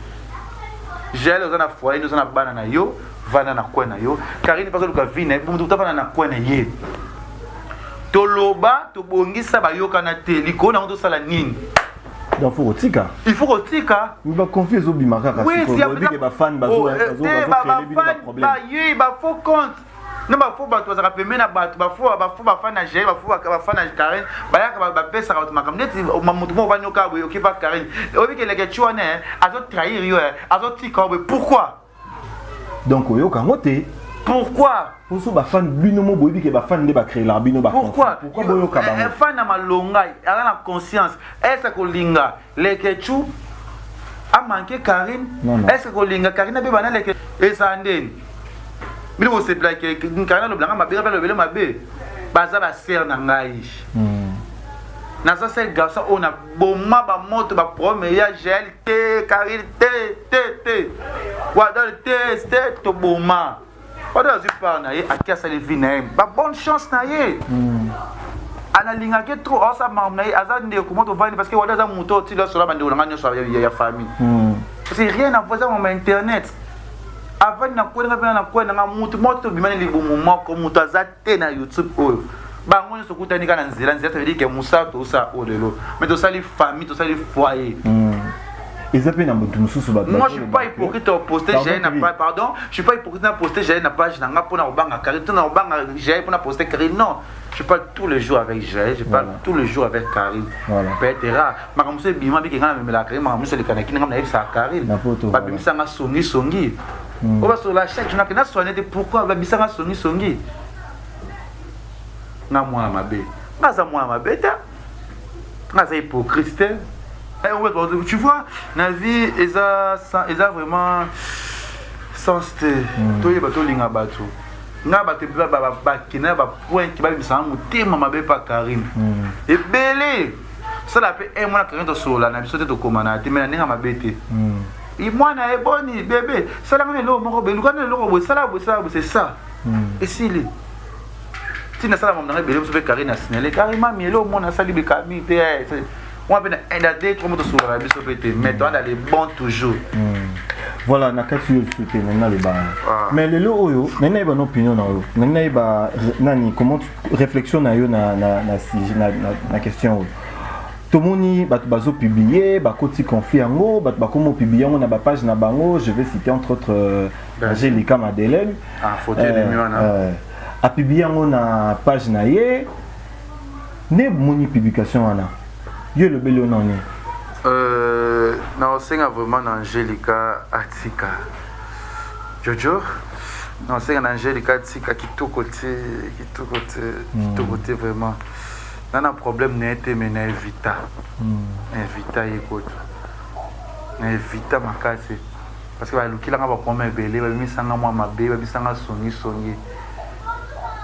Jaël ozana foyer nous na bana na yo. Vana na kwena yo Karine pas luka vina bumdu tavana na kwena ye toloba to bongisa bayoka na te likona ndo sala nini donc faut tika il faut tika il va confier zo bimaka kasi ko bi ba fan bazo créer problème ba yi ba faux compte non ba faux ba to za pemena na ba faux ba fan na Jaël ba faux ba fan na Karine ba ya ba pesa ka makam net mamutu mo vanyo ka boyo ki ba Karine obi ke leke chuane azo trahir yo azo tika pourquoi. Donc oyo kangote pourquoi pour ba fan bino mo boyebi ke ba fan de ba créer la bino ba pourquoi boyo ka ba fan na malonga ala na conscience est-ce que linga lekechu a manqué Karine est-ce que linga Karine be bana leke esandeni bino se plaque Karine lo blanga mabira lo bele mabe baza ba ser na ngai na ça c'est garçon on a bomba ba moto ba premier ya Jaël te Karine te Wada te to bomba Wada zi par na ye akia sa le vinaim ba bonne chance na ye ana linga ke trop ça mam na ye azande comment to vendre parce que Wada za moto ti lo so la bande on ngani so ya famille c'est rien à voir ça sur internet avant na kwena na moto bimani li bomo moko moto azate na YouTube oyo bango nso kutani kana nzela ça veut dire que Moussa to ça o lelo mais to ça les famille to ça les foyers ils appellent un peu sous ba. Moi je suis pas hypocrite à poster j'ai na pas pardon je suis pas hypocrite à poster j'ai na page na nga pona obanga Karine na obanga j'ai pona poster Karine non je parle tous les jours avec Jaël je parle tous les jours avec Karine peut-être rare ma comme c'est bima bi ngana me la Karine ma muso le kanaki ngam na sa Karine ba bimisa nga songi on va sur la chaque jour na soigner pourquoi ba bimisa nga songi na moi mabe ngaza moi mabe ta ngaza hypocrite. Tu vois, la vie est vraiment sens te. Toi, bateau linga bateau. Nga bateau ba kina ba point qui va me sans motema mabe pa Karine. Et belé. Ça la fait un mois Karine to sola na biso te to komana te mais na mabete. Et moi na eboni bébé. Ça la ngane lo moko belu kana lo bo ça c'est ça. Et si les tina sala mon na belé so fe Karine na sinele Karine mi lo mon na sali be kami te. On va aider trop de sourire mais on a les bons toujours. Voilà, na kati souhaiter maintenant les bas. Mais le lo oyo, maintenant il y a une opinion na yo. Maintenant il y a nani comment réflexion na yo na question. Tomoni bazo publier, koti confier ngo, bakomo publier ngo na ba page na bango, je vais citer entre autres Angélica Madeleine. Faut dire les mieux a publier ngo na page na ye. Ne moni publication ana. Yo le belo nani non c'est vraiment Angélica Atika Jojo non c'est Angélica Atika qui tout côté vraiment n'a un problème n'est mais na evita écoute na evita makase parce que ba lukila nga ba promesse belé ba misanga moi mabe ba misanga songi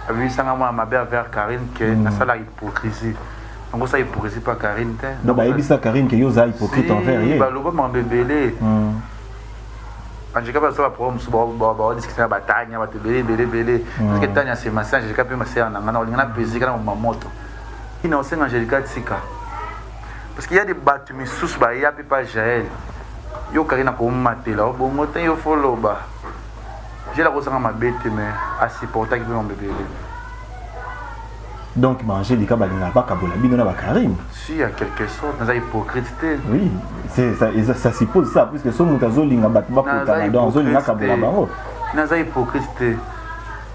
ba misanga moi mabe avec Karine que na sala hypocrisie. Donc ça hypocrisie pas Karine te. Non bah il ça Karine que yo za hypocrite envers hier. Bah le ba mbebele. En tout cas pas ça va problème sur ba discuter ba tanya ba te belé parce que tanya c'est massage j'ai capé ma sœur na ngana ngana pesi kana ma moto. Il n'a pas Angélica Tika. Parce qu'il y a des bateaux mais sous ba ya pas Jaël. Yo Karine ko maté là bon moto yo follow ba. J'ai la rosanga ma bête mais à supporter qui peut mbebele. Donc, Angélica Balinga pas Kabola, Binona Karine. Si, il y a quelque chose, dans la hypocrisie. Oui, ça suppose ça, puisque son moutazo linga batba pour dans zone na Kabola bango. Dans la hypocrisie,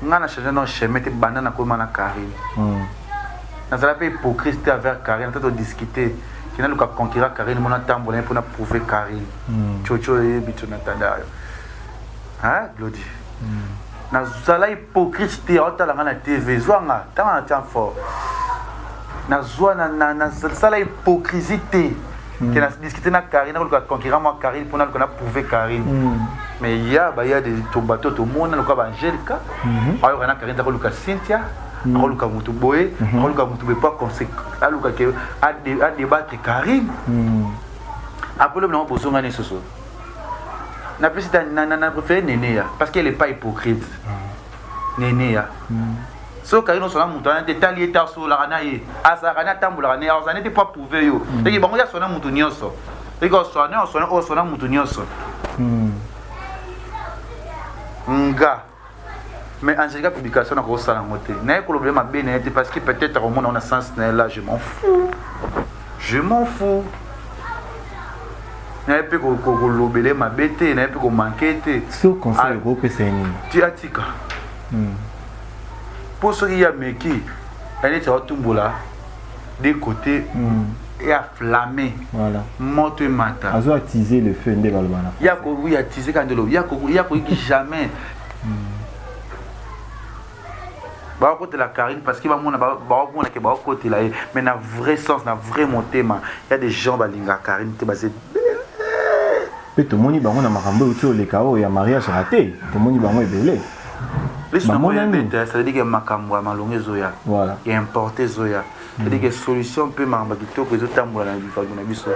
on a changé nos chemins, te banana comme na Karine. Dans la hypocrisie avec Karine, on a discuté. Qui n'a pas conquérir Karine, on a tambolé pour prouver Karine. Chocho et bituna tadayo. Hein, Glody. Na zala hypocrite otala na TV zwanga tanga tian fort na zwa na zala hypocrisie que na discuter na Karine ko conquérir moi Karine pour na prouver Karine mais il y a des bateaux tout le monde le cas Angelica alors on a Karine ta Lucas Cynthia on Lucas Mutuboé on Lucas Mutuboé pas conséquent à Lucas que à débattre Karine après le nom pour son année ce soir n'a plus n'a préféré Néné parce qu'elle est pas hypocrite Néné so Karine son amour dans des taliers tar sur la ranaye azarana tambula ne azana n'était pas prouvé yo et bon ya son amour tout nyonso et quand son amour tout nyonso nga mais Angelica publication na ko sala ngote na problème a bien été parce que peut-être au monde on a sens là je m'en fous na pe ko lobele ma bête na pe ko manquer ce conseil groupe c'est ni tiatika pour ce qui y a meki elle est autumbola des côtés et afflammé voilà monte mata azo attiser le feu ndé balbana ya ko oui attiser quand de l'eau ya ko jamais ba côté la Karine parce qu'il va mona ba ke ba côté là mais na vrai sens na vrai monté ma il y a des gens balinga Karine te basé pe to moni bango na makambo uti le kao ya mariage raté to moni bango ebele ça veut dire que makambo malonge zoya voilà il importé zoya ça veut dire que solution peut mamba kitoko zo tambola na bikago na biso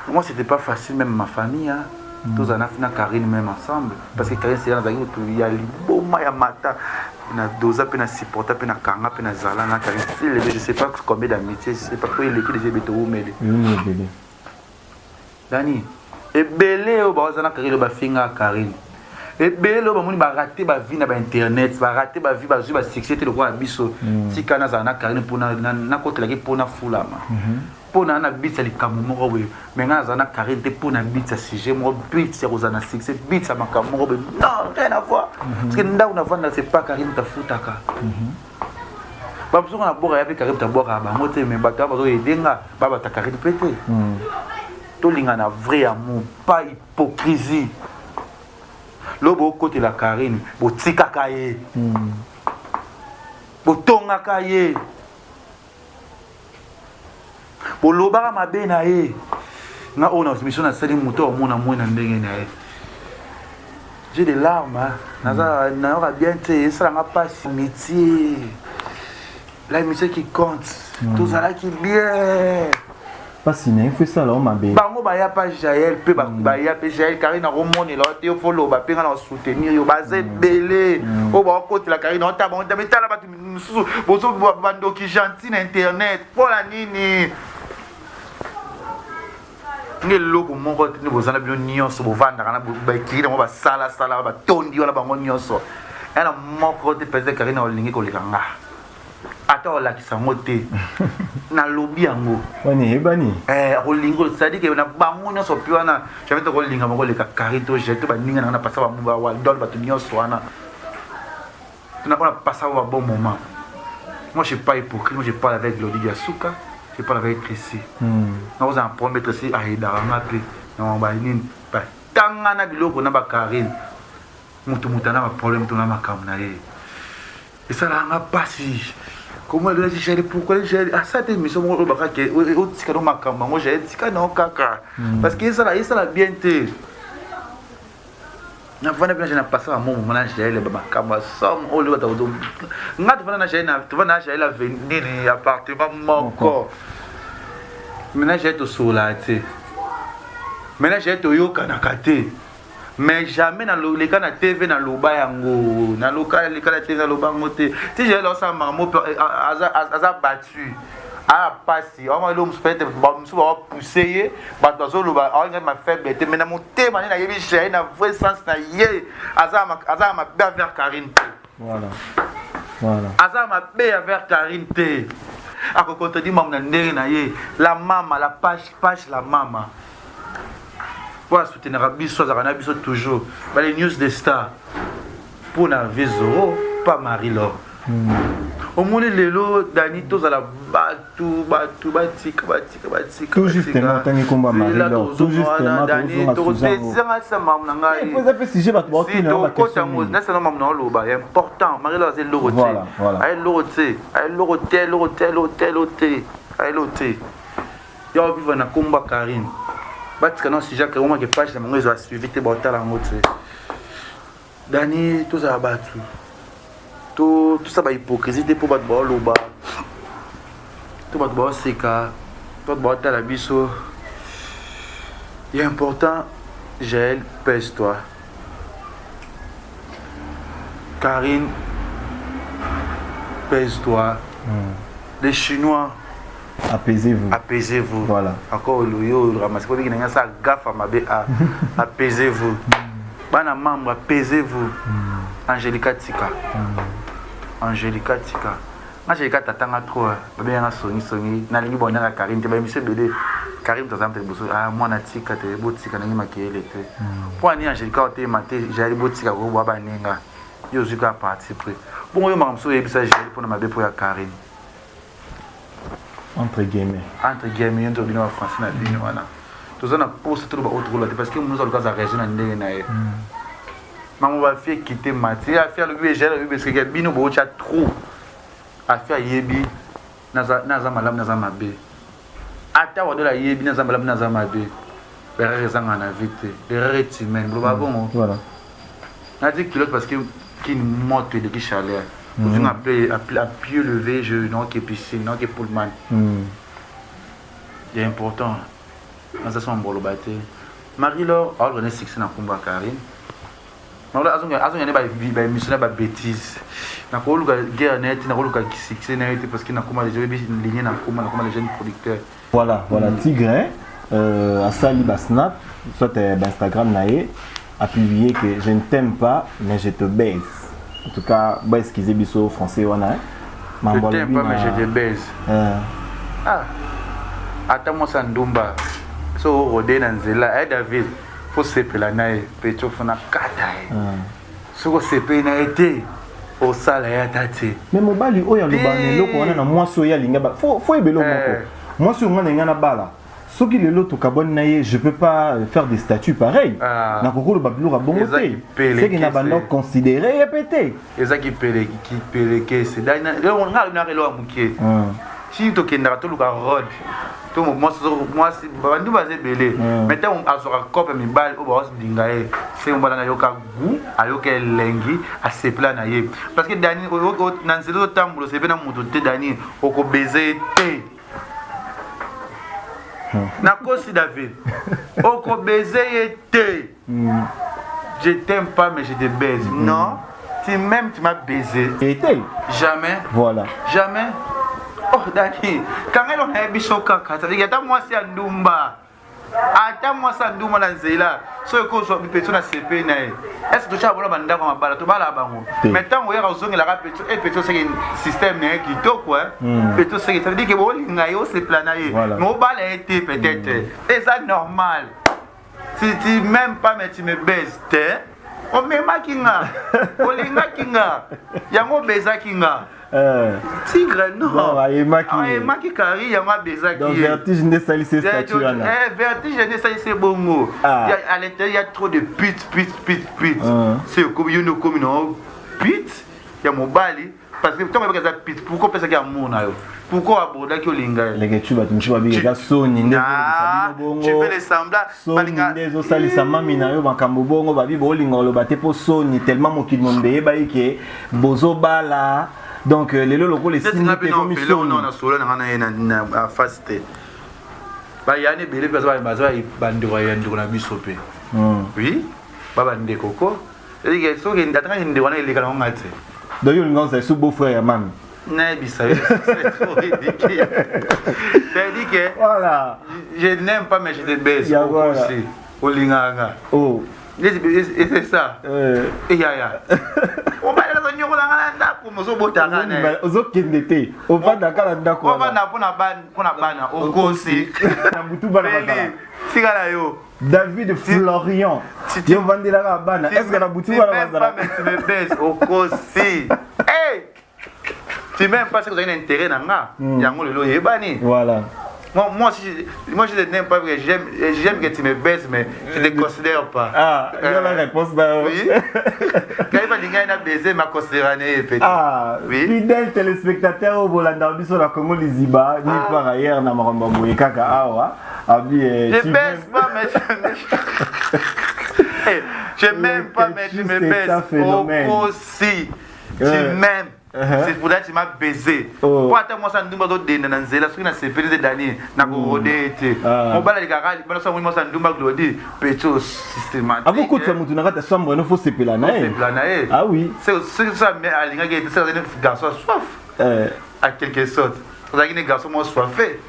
moi c'était pas facile même ma famille hein tous en afina Karine même ensemble parce que Karine c'est dans zaki il y a liboma ya mata na doza pe na supporta pe na kanga pe na zala na Karine je sais pas combien d'amitié c'est pas quoi il écrit des beto mele Dani et belé au bazana Karine ba finga Karine et belé ba moni ba rater ba vie na ba internet ba rater ba vie ba zu ba succès le roi biso tika na zana Karine pour na côté la pour na fulama pour na bit ali kamumo we mais nga zana Karine te pour na bit sa sujet mo bit c'est rozana succès bit sa makamumo non rien à voir parce que nda on vendre c'est pas Karine ta futaka ba besoin na boka ya pe Karine ta boka ba moté mais ba ta ba zo edenga ba ta Karine pété to linga na vrai amour pas hypocrisie lobo côté la Karine bo tikaka ye bo tongaka ye bo lobaka mabe na ye nga ona mission na sali moto mona mona ndenge na ye j'ai des larmes naza na ora bien te ça n'a pas métier la musique qui compte tout ça là qui bien parce que il faut ça là on m'a bien bango ba ya pas Jaël pe ba ya pe Jaël Karine na romone là te follow ba pe na soutenir yo ba belé o ba côté la Karine on ta metala ba mususu bozo bando ki gentil na internet pour la nini ngel loko moko te bozana bilo nyonso bovanda kana ba kiri mo ba sala ba tondi wala bango nyonso ena moko te pese Karine olingi ko likanga ata olakisa mote na lobi yango wani ebani olingo c'est-à-dire que na bango nyonso pi wana j'avais te kolinga moko leka Karine to jeté ba ninga na passa ba mumba wa dol ba to nyonso wana na on a passé un bon moment. Moi je suis pas hypocrite, moi je parle avec Lodi Asuka, je parle avec Tracy. Nous avons promis Tracy à Hidarama pe na mbainin ba tanga na biloko na ba Karine mutu mutana ba problème to na makamna ye. Et ça là nga passi. Comment elle dit j'ai pourquoi j'ai à ça des missions mo ba ka o tika no makamba moi j'ai tika no kaka parce que ça là bien te na vana bien j'ai passé un moment na j'ai le makamba somme o le ba do nga to vana j'ai na to vana j'ai la venir appartement moko maintenant j'ai to solate maintenant j'ai to yo kanakate mais jamais dans le cas de TV dans le bas yango dans le cas de TV dans le bas moté si j'ai lancé un mot aza battu a passer on va l'homme fait pousser ba dozo le bas on m'a fait bête mais dans mon thème na yebi j'ai na vrai sens na ye aza ma bien vers Karine voilà aza ma bien vers Karine te a ko contredire maman na ndere na ye la maman la page la maman pour soutenir Abisso, Zaranabisso toujours. Les news des stars. Pour la Vézoro, pas Marie-Laure. Au moins, les lots, Dani, tous à la batika. Tout justement, tant que combat Marie-Laure. Tout justement, Dani, tout c'est important. Marie-Laure, c'est l'oroté. Elle l'oroté. Il y a un combat Karine. batika non sujet que moi que page na mongo a suivi te botala ngote Dani tout ça battu tout ça ba hypocrisie te pour battre loba tout battre ba seka tout botala biso il est important Jaël pèse-toi Karine pèse-toi les Chinois apaisez-vous. Apaisez-vous. Voilà. Encore le ramassez. Vous avez ça gaffe à ma bé. Apaisez-vous. Bana membre, apaisez-vous. Angelica Tika. Angelica Tika. Angelica tatanga trop. Bébé yana songi. Na lingi bonne na Karine. Te ba monsieur bébé. Karine tazam te boso. Ah moi na Tika te bo Tika na ngi makele te. Pour ani Angelica o te maté. J'ai bo Tika ko bo ba ninga. Yo zuka participer. Bon yo mamso yebisa j'ai pour na mabe pour ya Karine. Entre guillemets, on doit bien en français na bino wana. Tous on a posé tout ba autre là parce que nous avons la raison na ndenge na ye. Maman va faire quitter Mathieu, à faire le BG, le parce que bino bo cha trop. À faire yebi naza malam naza mabe. Ata wa de la yebi naza malam naza mabe. Berre zanga na vite. Berre humaine, bon. Voilà. Na dit kilote parce que qui monte de qui chaleur. Vous avez à pied levé, je non qui est piscine, non qui est pullman. C'est important. Dans ce sens, on va Marie-Laure, on est sexy dans le combat Karine. Marie-Laure, on a une mission de bêtise. On a une guerre nette, on a une sexy nette parce qu'il y a une ligne dans les jeunes producteurs. Voilà, Tigre, à Sali Basnap, soit Instagram Naé, a publié que je ne t'aime pas, mais je te baise. En tout cas, bah, excusez biso français wana. Je t'aime pas mais je te baise. Ah. Attends-moi ça ndumba. So rodé dans zela, David, faut sepela nae, pecho fona kata. So ko sepena été au sala ya tate. Mais mobali oyo lobane loko wana na mwaso ya linga ba. Faut ebelo moko. Mwaso ngana ngana bala. Ce qui est l'autre cabane naïe, je peux pas faire des statuts pareils. Na koko le babilo a bon côté. C'est qu'il n'a pas considéré et pété. Et ça qui pèle que c'est d'ailleurs on a une arrêt à mouquer. Si tu es dans le rod, tout moi c'est bandu basé belé. Maintenant on a sur un cop mi balle au boss dingae. C'est on va dans yoka goût, à yoka lengi, à se plan naïe. Parce que Dani dans ce temps pour se faire mon te Dani au ko baiser té. Nakosi David. Oko baiser té. Je t'aime pas mais je te baise. Non, tu m'aimes, tu m'as baisé. Et té. Jamais. Voilà. Jamais. Oh Dani, quand elle on a bisoka, ça veut dire que moi c'est Ndumba. Attends-moi ça Ndumba dans Zela. So ko so peto na CP na. Est-ce que tu as voulu banda comme bala to bala bango. Maintenant on ira zonga la peto et peto c'est un système né qui to quoi. Peto c'est ça veut dire que bon ngayo c'est planaye. Mais au bala été peut-être. Et ça normal. Si tu m'aimes pas mais tu me baises, on me makinga. On linga kinga. Yango beza kinga. Tigre non. Maki Kari yanga beza qui. Donc vertige ne salissé statut là. Vertige ne salissé bongo. À l'intérieur il y a trop de pute. C'est comme you know comme non pute. Il y a mon bali parce que quand on regarde ça pute pourquoi penser qu'il y a mon na yo. Pourquoi aborder que linga. Les gars tu vas biga soni ndé bongo. Tu fais les semblants balinga ndezo salisa mami na yo makambo bongo babi bolinga lo baté po soni tellement mokili mondé ba yike bozo bala. Donc les locaux les signes de commission non na solo na fasté ba yani belé parce que baza bandiro ya ndiko na bisope oui baba ndekoko et que so que ndatanga ndiko na ilika na ngate donc yo ngons c'est beau frère ya mami na bisa c'est trop ridicule c'est dit que voilà je n'aime pas mais je te baise aussi olinganga oh et c'est ça et ya on va la zonyo la ndako mozo botanga na ozo kendete on va dakala ndako on va na pona bana okosi na butu bana bana sigala yo David Florian yo vandela ka bana est-ce que na butu bana bana tu me baisses okosi hey tu m'aimes pas parce que vous avez un intérêt nanga yango lelo yebani voilà Moi, je ne n'aime pas, j'aime que tu me baises, mais je ne te considère pas. Ah, il y a la réponse là. Oui. Quand il va dire qu'il a baisé, ma considération peut-être. Ah, oui. Fidèle téléspectateur au Bolanda, sur la Congo Liziba, ni par ailleurs, na Maramba Bouyekaka, Awa. Je baisse pas, mais je m'aime pas, mais tu me baises. Aussi. Tu m'aimes. C'est pour ça que tu m'as baisé. Pour attendre moi ça ndumba do dena na nzela soki na sepelise dani na korode ete. Mon bala likaka bala so moi ça ndumba glodi pecho systématique. Ah beaucoup de mutu na kata chambre no faut sepela na e. Ah oui. C'est ça mais alinga que c'est un garçon soif. À quelque sorte. Pour ça que les garçons moi soifé.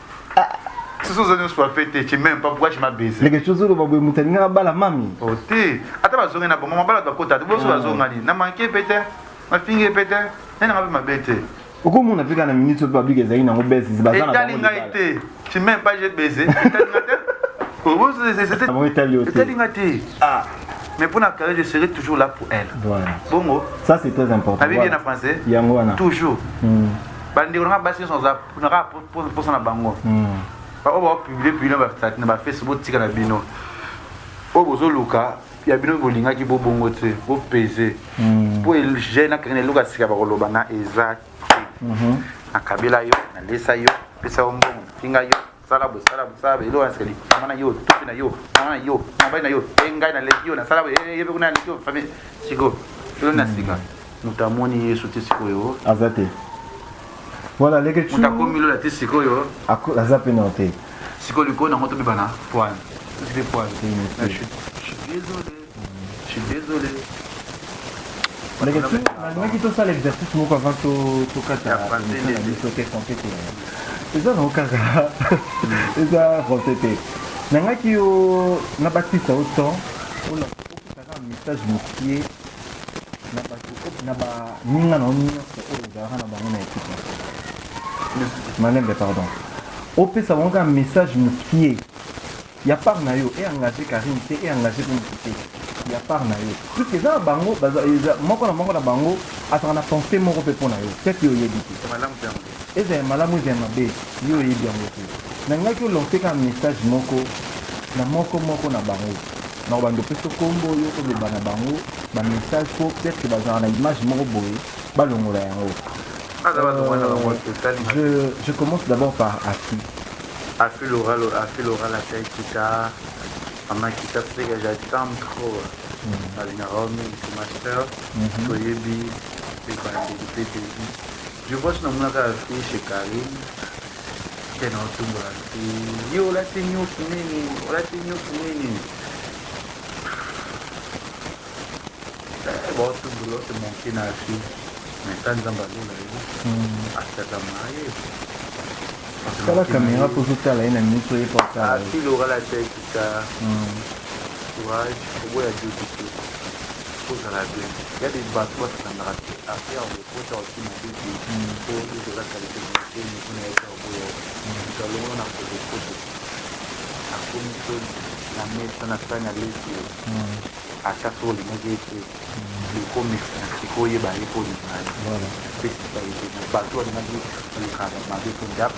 Si vous avez soifé tu m'aimes pas pourquoi tu m'as baisé. Les choses que vous mutu na bala mami. OK. Attends ba zonga na bon mon bala do kota. Bo so ba zonga ni. Na manqué peut-être. Ma fille peut-être. Ma bête. Pourquoi on a fait une minute sur le public et ça y est, on a baissé. Tu m'aimes pas, j'ai baisé. Mais pour la carrière, je serai toujours là pour elle. Voilà. Bon, ça c'est très important. La vie vient en français. Toujours. Bandi, on a passé son zap. On a pour son abango. On va publier puis on va faire Facebook tika na bino. O bozo luka. Il y a bien un bolinga qui est bon pour peser. Pour les jeunes qui ont des lois qui sont exact. Na kabila yo, na lesa yo, pesa ombo, finga yo, salabu, ilo anseli. Mana yo, tupina yo, mana yo, mabana yo, engai na leki yo, na salabu, yebe kuna leki famille. Siko, ilo na sika. Mutamoni Yesu tisiko yo. Azate. Voilà les questions. Mutakomi lo la tisiko yo. Ako la zape noté. Siko liko na moto bibana, poil. C'est des poils. Je suis désolé. Les questions, on qui ça l'exercice moi avant tout cas c'est ça non kaka. C'est ça répéter. Nanga qui na batisa autant on a un message motivé na ba ninga no ninga c'est na bango na équipe. Manembe pardon. On peut savoir un message motivé. Il y a pas na yo et engagé Karine et engagé pour il y a pas na yo tout que ça bango moko na bango atana penser moko pe pona yo c'est que yo yebi et c'est malamu ya mabe yo yebi yango te na ngaki lancer un message moko na bango na bando peso kombo yo ko bana bango ba message ko peut-être que bazana na image moko boye balongola yango. Je commence d'abord par Afi l'oral la taille qui t'a maman qui t'a fait que j'attends trop la ligne Rome qui master Toyebi je vois que nous avons fait chez Karine qui est dans tout le monde yo la tenue fini bon tout le monde c'est mon qui n'a fait mais tant d'emballage là à cette mariée. La caméra pour tout à l'heure, il n'y a pas de temps. Il aura la tête qui a courage, il faut y aller. Il y a des bateaux qui sont ratés. Après, on peut faire aussi une vidéo pour de la qualité de vie. Nous avons été au bout. Nous allons faire des photos. La commission, la mettre dans la salle à l'aise. À chaque fois, les médias, les commissions, les courriers, les policiers. Voilà. Les bateaux, les médias, les cadres, les médias,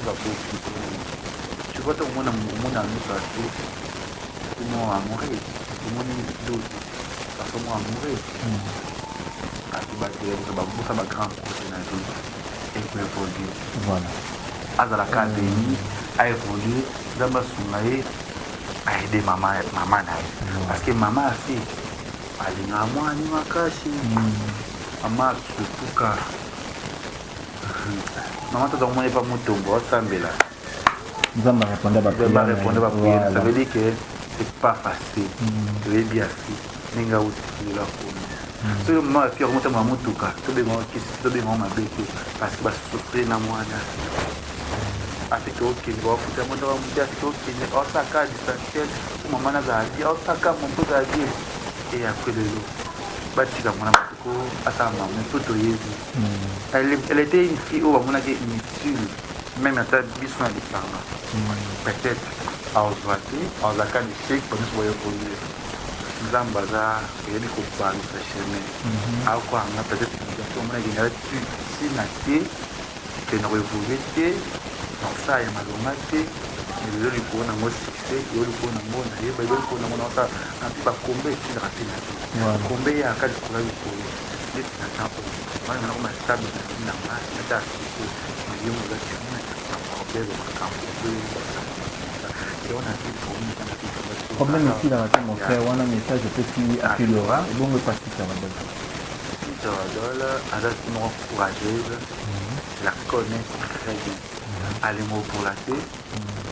tu vois, tout le monde a mis ça. Tout le monde a mouru. Tout le monde est d'autres. Tout le monde a mouru. Ça va grand et peut évoluer. Voilà. À la académie, à évoluer, dans ma soumée, à aider maman. Parce que maman a fait. Alinga mwani makashi ama sutuka maman tata mwana pas mutombo asambela Nzamba répondre ba prière ça veut dire que c'est pas facile de bien fait ninga uti la fond so maman a fait remonter ma mutuka to be mo kisi to be mo mabeke parce que ba souffrir na mwana afite ok ngo futa mo dawa mutia ok ne osaka distanciel maman na zaadi osaka mon peu zaadi. Et après le lot, elle était une fille où on a été inutile, même à ta bisou à l'épargne. Peut-être à Oswati, à Zaka du Cheikh, pour nous voyer pour lui. Nous avons bazar, et il faut pas nous faire chemin. À quoi on a peut-être une on a une si naté, que nous revoulons, donc ça, il m'a demandé, lelo likolo nango succès yo likolo nango nayeba yo likolo nango naosa napi bakombe etilaka mpe na te kombe eyaka likolo ya likolo neti na tempo wana nango masabe nanga ata asiko naye mozaki na problème makambo problème ici dans la mon frère wana message petit apilora bongo pasita wadala Tawadol azaki moko courageuse la connaît très bien alimo pour la thé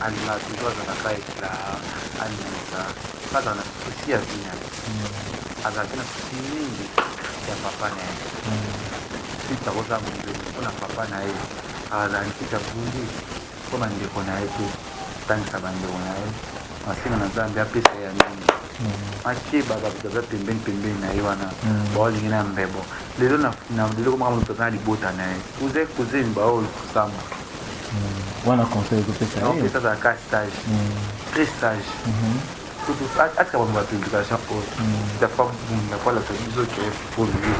alima toujours azalaka ekla alimisa aza na susi ya vie azalaki na susi mingi ya papa na ye sita koza mondele mpona papa na ye azala nkita bungi mpo bandeko na ye te tangisa bandeko na ye masinga na nzambe apesa ya mingi akeba baza pembeni na ye wana baolingi na mbebo lelo lelo komaka moto aza na libota na ye cousin baoyo kosamba wana conseil kopesa ye opesa azalaka stage très sage atika bango bapublication oyo dafa bunga po alata biso ke polue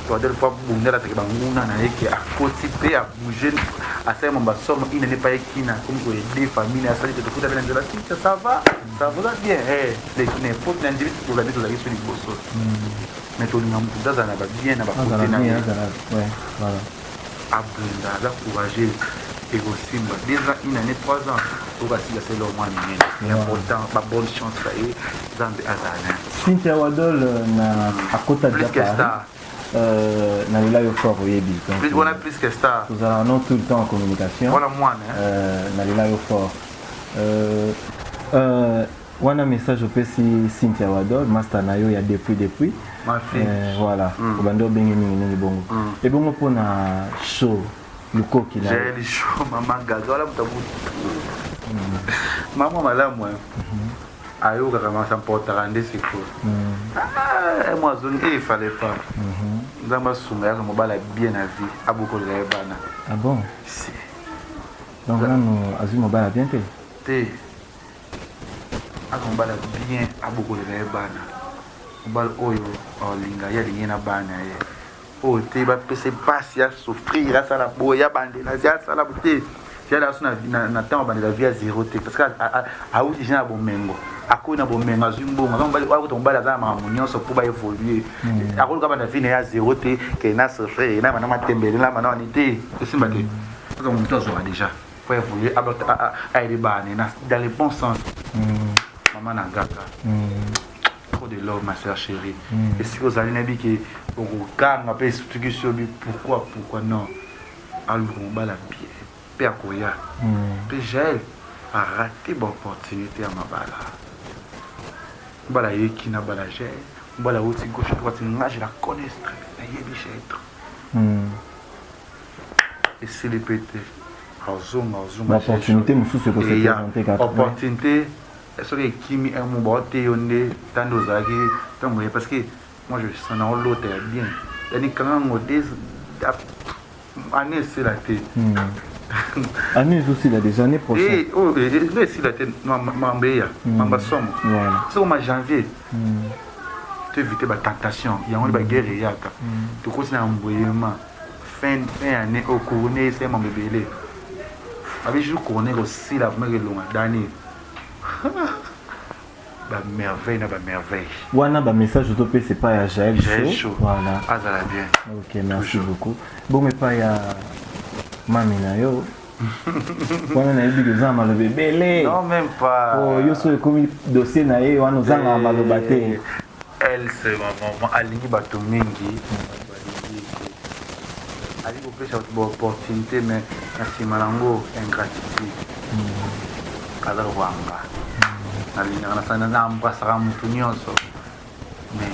toadele po bunga alataki banguna na ye ke akoti mpe abouge asali mo basomo inene pa ye kina komi koyede famille asali te tokuta mpe na nzela tita ça va bien n'importe na individu tolandi tozalaki so liboso mais tolinga motu nde azala na babien na bakote na ye abunda aza courageux ekosimba déjà une année 3 ans okasila selo mwa minene important babonne chance na ye nzambe azala Cynthia Wadol na akota diapari na lela yo fort oyebi wana plus que star tozala non tout le temps en communication wana mwana na lela yo fort wana message opesi Cynthia Wadol master na yo ya depuis voilà obandi obengi mingi bongo ebongo mpona show lukoki na j'ai le show mama gaga wala mutabu mama malamu ayokaka masampotaka nde sikoyo mwazongi il fallait pas nzambe asunga yaka mobala bien na vie abokolela ye bana ah bon donc nanu azwi mobala bien te te aka mobala bien abokolela ye bana mobala oyo olinga ye alingi na bana ye oyo te bapesa mpasi ya souffrir asala boye abandela asala te yala aso na ntango abandela vie ya zero te parce que auti je na bomengo akoyi na bomengo azwi mbongo akuta mobali aza na makambo nyonso mpo baévolue akoluka banda vie na ye ya zero te ke na souffrir na bana matembele na bana wani te esimba te aka motu azwaka déjà po évolue ayede bane dans le bon sens mama na ngaka trop de love ma soeur chérie et si ozali nayebi ke okokanga mpe esutuki sobi pourquoi non aluka mobala bien mpe akoya mpe jael arate baopportunité ya mabala mobala ayeki na bala jael mobala auti gauche droite nga je la connais très bien nayebi jaetre esili mpe te azonga opportunité mosusu ekosepresente opportunité soki ekimi mo baote yo nde tande ozalaki ntango ye parce que moi je sens nango lota ya bien yani kangango de année esila te année ezosila déjà année prochaine esila te mambeya mamba somo soki ma janvier to évite batentation yango nde baguerre eyaka tokoti na mboyema fin année okourne ese mambo ebele abe jour kourne kosila vraimen kelonga dani merveille na merveille. Wana message autopé c'est pas à Jaël Show. Voilà. Azala bien. OK, merci beaucoup. Bon mais pas ya mami na yo. Wana na yebi que zama le bébé. Non même pas. Oh yo so comme dossier na ye wana zanga maloba te. Elle c'est maman alingi bato mingi. Ali ko pesa opportunité mais na simalango ingratitude. Kaza wanga. Alingana sana na mbasaka mutu nyonso mais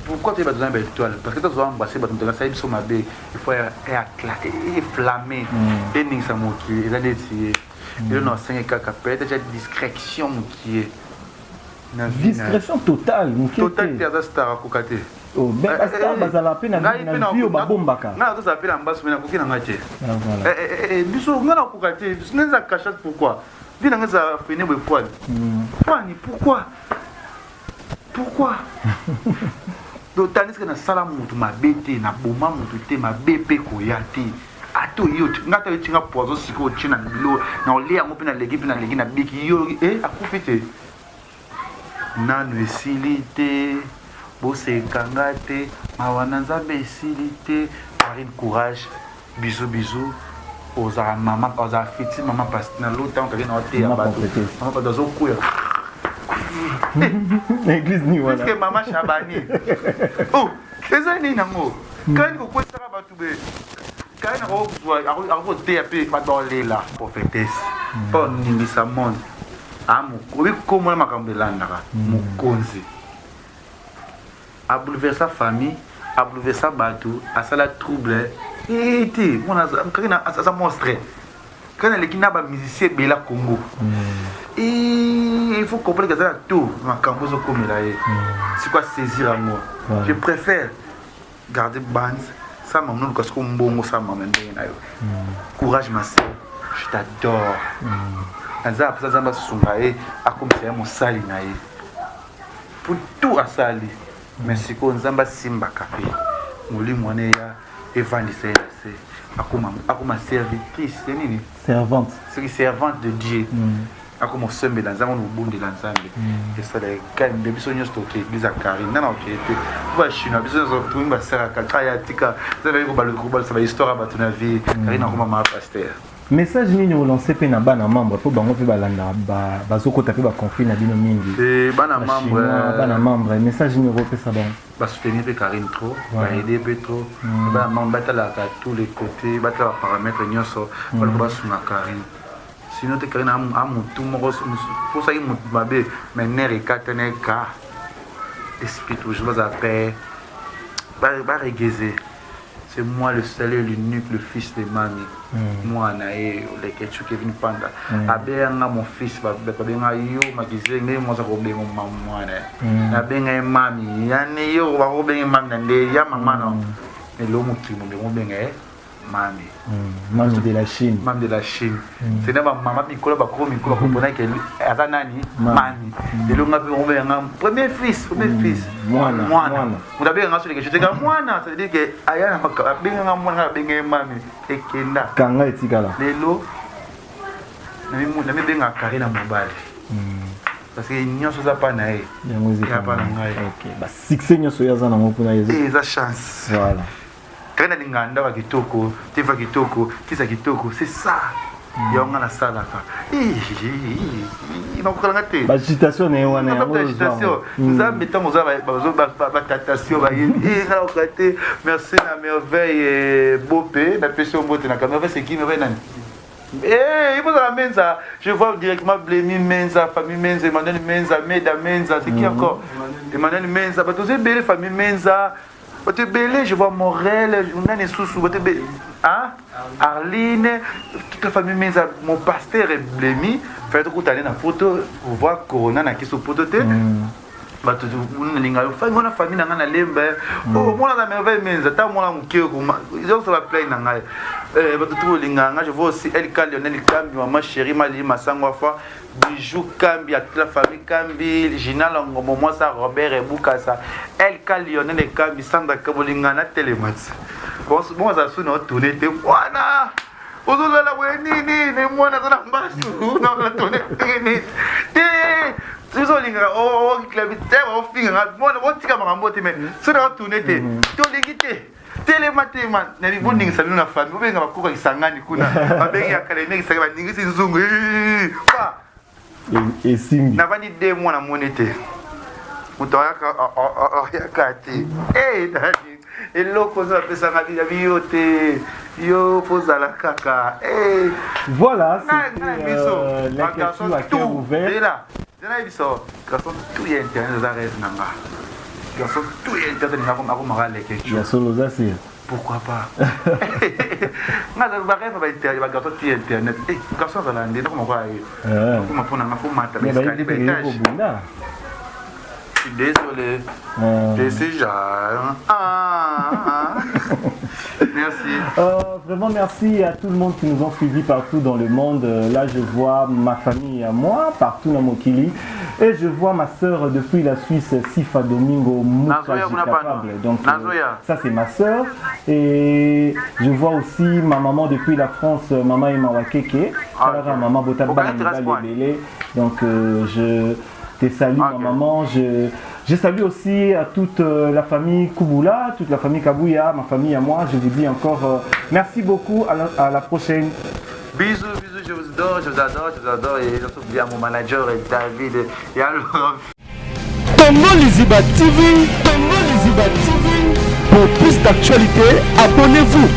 pourquoi tu vas besoin d'étoile parce que tu dois embrasser bato mutaka ça biso mabe il faut éclater flammer et ningisa moki eza neti yo na 5 kaka peut-être déjà discrétion moki na discrétion totale moki total te aza star akokate oh ben star bazala pe na vie babombaka na to s'appelle ambasso mais na koki na ngate biso ngana akokate biso neza cachette pourquoi vie na ngeza fini boy poil fani pourquoi donc tandis que na sala mutu mabe te na boma mutu te mabe pe koya te tout yout ngata yotinga poison siko china bilo na olia mo pina legi na biki yo akufite nanu esilite bosekanga te mawana nzambe esilite Karine courage bisous oza mama oza fiti mama parce na l'autre temps quelqu'un a été à bateau maman dans un couille l'église ni voilà parce que maman Chabani oh qu'est-ce que ni nango quand ko kwetaka bato be quand na ko zwa ako TAP ba dolela prophétesse pour nimisa monde amu ko comme na makambo landaka mukonzi a bouleversé sa famille a bouleversé bato a sala trouble et mon ça monstre quand les qui n'a pas musicien bela Congo et il faut comprendre que ça tout ma cambozo comme là c'est quoi saisir à moi je préfère garder band ça maman parce qu'on bon ça maman courage ma sœur je t'adore ça ça va sungae a comme c'est mon sali nae pour tout à sali merci qu'on zamba simba café moli mwana ya évangéliste akoma servitrice nini servante c'est servante de Dieu akoma sembe dans un monde bondi dans nzambe et ça les quand bébé sonyo stocké église à Karine na OK te ba china biso tout ba sera kaya tika ça va ko ba ça va histoire ba tuna vie Karine akoma ma pasteur message nini relancé pe na bana membre po bango pe balanda bazokota pe ba conflit na bino mingi bana membre message nini repesa bango ba soutenir pe Karine trop ba aider pe trop ba membre batala à tous les côtés batala paramètres nyonso ba sunga Karine sinon te Karine amu tout moko pour ça il mut babe mais nere katene ka esprit toujours ba paix ba regezer. C'est moi le seul et l'unique, le fils de Mami. Moi, nae, les ketchup qui viennent panda. Abenga mon fils, abenga yo, magizé, mais moi ça robé mon maman. Abenga Mami, yane yo, va robé Mami, nande, ya maman non. Mais l'homme qui m'a robé Mami. Mami de la Chine. Mami de la Chine. C'est n'est pas maman qui colle pas comme il colle pour que Azanani, Mami. Et l'homme a robé un premier fils. Moi. Vous avez un sur les questions. Moi, ça veut dire que Ayana a bien un moine, bien Mami. Et Kenda. Kanga et Tigala. Les lots. N'a bien un carré dans mon bal. Parce que n'y a pas naï. Il n'y a pas naï. Ok. Bah, succès n'y a pas dans mon pour naï. Et ça chance. Voilà. Quand on a un kitoko, tu vas kitoko, qui ça kitoko, c'est ça. Il y a un salaka. Il va encore rater. Agitation n'est pas agitation. Nous avons mis agitation. Merci la merveille Bopé, la personne beauté na caméra c'est qui me vient. Il faut la menza. Je vois directement Blémi Menza, famille Menza, Emmanuel Menza, Meda Menza, c'est qui encore? Emmanuel Menza, tu sais belle famille Menza. Tu belé, je vois Morel, on a des sous-sous, Arline, toute la famille Menza, mon pasteur est Blémi. Faites que tu as une photo, vous voyez Corona, na qui sont pototé. On a famille dans la lembe. Oh, moi la merveille Menza, t'as moi la mouké, ils ont ça va plaire dans la. Je vois aussi El Lionel Kambi, maman chérie, ma sangwafa. Bijou Kambi, à toute la famille Kambi, Gina Longomo, moi ça, Robert et Boukassa, El Lionel et Kambi, Sandra Kabolingana, Télémats. Bon, moi ça sonne au tourné, t'es voilà! Aujourd'hui, la Wenini, les moines dans la masse, dans la tournée, tu sais, oh, clavier, oh, finger, moi, on tire ma rambote, mais c'est dans la tournée, t'es l'équité. Télématéman, n'avez pas de salut la famille, vous venez à courir avec Sangani, Kuna, avec Yakalene, ça va n'inguer ses zungs. Et Simbi. N'a pas dit 2 mois la monnaie. Vous t'aurez kati. Eh, et l'autre, ça fait ça, la vie, yo, pose à la caca. Eh, voilà, c'est la question à cœur ouvert. Et là, garçon, tout est internet, ça reste nanga. Garçon, tout est internet, il y a solo ça, c'est. Pourquoi pas? Garçon, ça l'a dit, comment va je suis désolé. Je suis jeune. Merci. Vraiment merci à tout le monde qui nous ont suivis partout dans le monde. Là, je vois ma famille à moi, partout dans Mokili. Et je vois ma soeur depuis la Suisse, Sifa Domingo Capable. Donc, ça, c'est ma soeur. Et je vois aussi ma maman depuis la France, Maman Emawakeke. Maman Botabana Lebele. Donc, je te salue, ma maman. Je salue aussi à toute la famille Kubula, toute la famille Kabouya, ma famille à moi. Je vous dis encore merci beaucoup, à la prochaine. Bisous, je vous adore, et je souhaite bien à mon manager David et alors. Tongo Liziba TV, pour plus d'actualités, abonnez-vous.